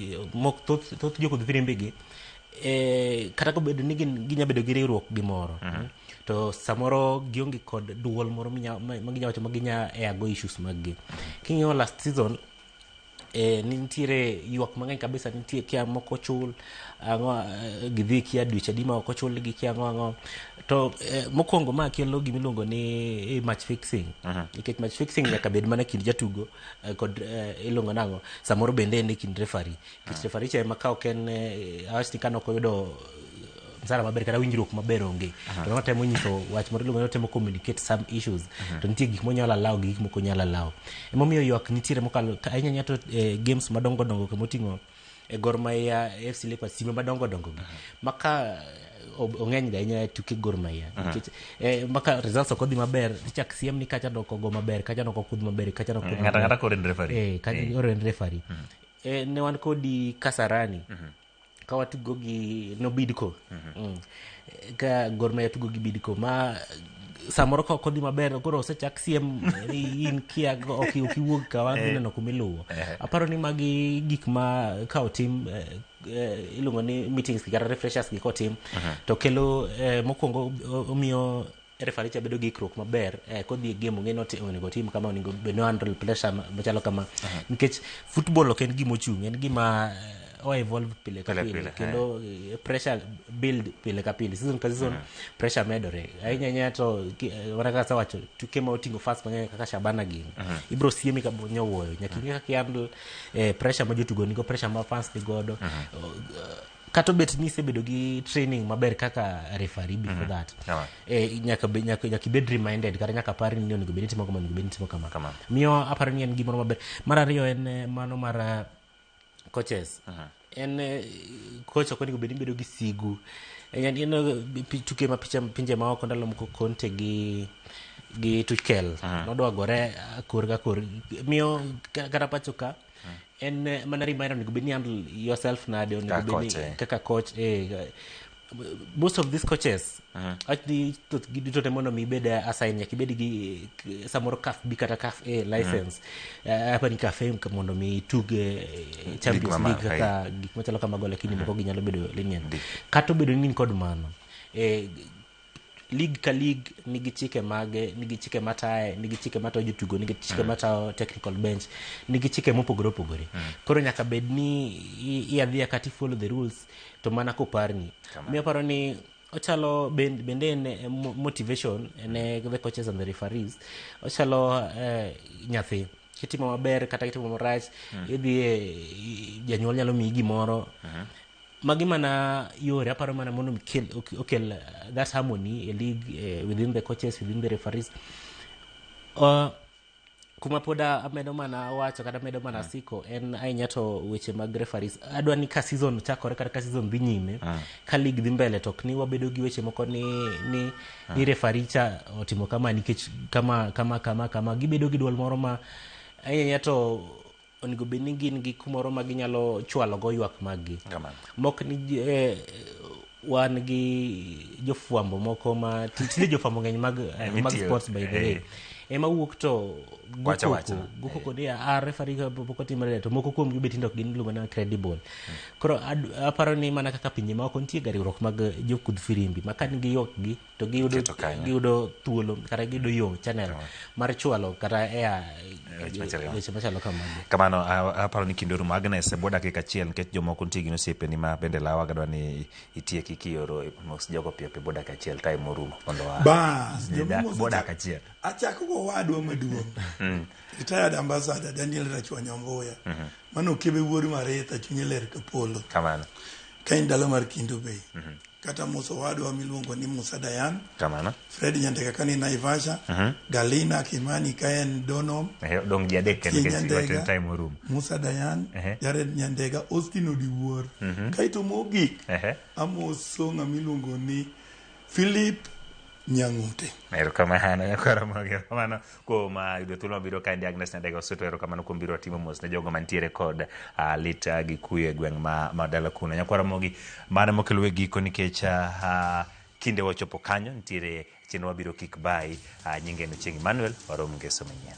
thoth jokudh firimbi gi kata kobedo ni ginya bedo gi riwruok gimoro to samoro gionge kod duol moro maginya wacho maginya ago issues maggi king'io last season nitiere ywak mang'eny kabisa nitie kia moko chul ang'o gidhi kia dweche dima ok ochul gi kia ang'o to mokwongo ma kelo gimiluongo ni match fixing nikech match fixing nyaka bed mana kind jatugo kod iluongo nang'o samoro bende en kind referee kit referee cha ema ka ok en awachni kano koyudo msara maber kata winjruok maber onge to ng'ato temo nyiso wach moro iluongo ni temo communicate some issues to nitie gik monyalo allow gi gik moko nyalo allow emomiyo ywak nitiere mokalo ahinya to games madongo dongo kemoting'o Gor Mahia FC Leopards time madongo dongo maka ong'eny ahinya tuke Gor Mahia nikech maka results ok odhi maber tichak siem ni kacha doko go maber kacha doko kudh maber kacha doko ngata ko referee kacha referee ne wan kodi Kasarani ka watugo gi no Bidco ka Gor Mahia tugo gi Bidco ma samoro ka kodhi maber koro osechak siem in kia ok iwuog ka waneno kumiluwo aparo ni magi gik ma ka otim iluongo ni meetings kata refreshers gi kotim to kelo mokwongo omiyo referee cha bedo gi ikruok maber kodhi game ng'eno onego tim kama onego beno handle pressure machalo kama nikech football ok en gima ochung' en gima o evolve pile ka pile kendo pressure build pile ka pile season ka season pressure medore ahinya nya to waraka sawacho tuke ma otingo fast mang'eny kaka Shabana Ging ibro siemi ka nyowuoyo nyaka handle pressure ma jotugo nigo pressure ma fans ni godo kato bet ni sebedo gi training maber kaka referee before that nyaka bed reminded kata nyaka pari ni onego bed timo kama miyo aparo ni en gimoro maber mar ariyo en mano mar coaches en coach ok onego bed ni bedo gi sigu tuke ma pinje ma oko ndalo moko Conte gi Tuchel nodwa gore kor ka kor miyo kata pachoka en mana reminder onego bed ni handle yourself nade onego bed ni kaka coach most of these coaches actually to mondo mi bed assign nyaka bed gi samoro CAF B kata CAF A license hapa ni CAF mondo mi tuge Champions League kaka gik machalo kamago lakini moko ginyalo bedo lenient kato bedo ni kod mano league ka league nigi chike mage nigi chike matae nigi chike matae jotugo nigi chike matae technical bench nigi chike mopogore opogore koro nyaka bed ni iadhia kati follow the rules to mana koparni mi aparo ni ochalo bende en motivation ne the coaches and the referees ochalo nyathi kitimo maber kata kitimo marach idhi janyuol nyalo miyi gimoro magi mana yore aparo mana mondo okel that harmony a league within the coaches within the referees kuma poda amedo mana wacho kata medo mana siko en ahinya to weche mag referees adwa ni ka season chakore kata ka season dhi nyime ka league dhi mbele to ni wabedo gi weche moko ni referee cha otimo kama nikech kama gibedo gi duol moro ma ahinya to onego bed ni gin gi kumoro ma ginyalo chwalo go ywak maggi mok ni wan gi jofwambo moko ma tinde jofwambo ng'eny mag sports by the way ema wuok to gukoko ni referee poko timore to moko kuom gibet ndok gin luongo na credible koro aparo ni mana kaka pinje ma ok nitie gariwruok mag jokudh firimbi ma ka nigi yok gi to giyudo thuolo kata giyudo yo channel mar chwalo kata weche machalo kamano aparo ni kindoru mag Agnes bo dakika achiel nikech jomoko nitie gino osiepe ni ma bende lawa gadwa ni itieki kioro mos jogo pio bo dakika achiel time morumo mondo bo dakika achiel achako go wadwa maduong retired ambassador Daniel Rachwanya Mboya mano kebe wuori maretha chunye ler ka polo kamano kain dala mar Kindo Bay kata moso wadwa miluongo ni Musa Dayan kamano Fred Nyandega kani Naivasha Galina Kimani kaen Donom dong ji adek kende time morumo Musa Dayan Jared Nyandega Austin Odiwuor kaito mogik amoso ngamiluongo ni Philip Nyang'ute erokamano kuom yudo thuolo mabiro ka ndi Agnes Nyandega Oseto erokamano kuom biro timo mos ne jogo mantiere kod lit gi kuyo e gweng' ma dala kuno nyakwara mogi mane mokelo e giko nikech kinde wachopo kanyo nitiere chenro mabiro kik bai nyinge no Chieng' Emmanuel warom ngeso manyien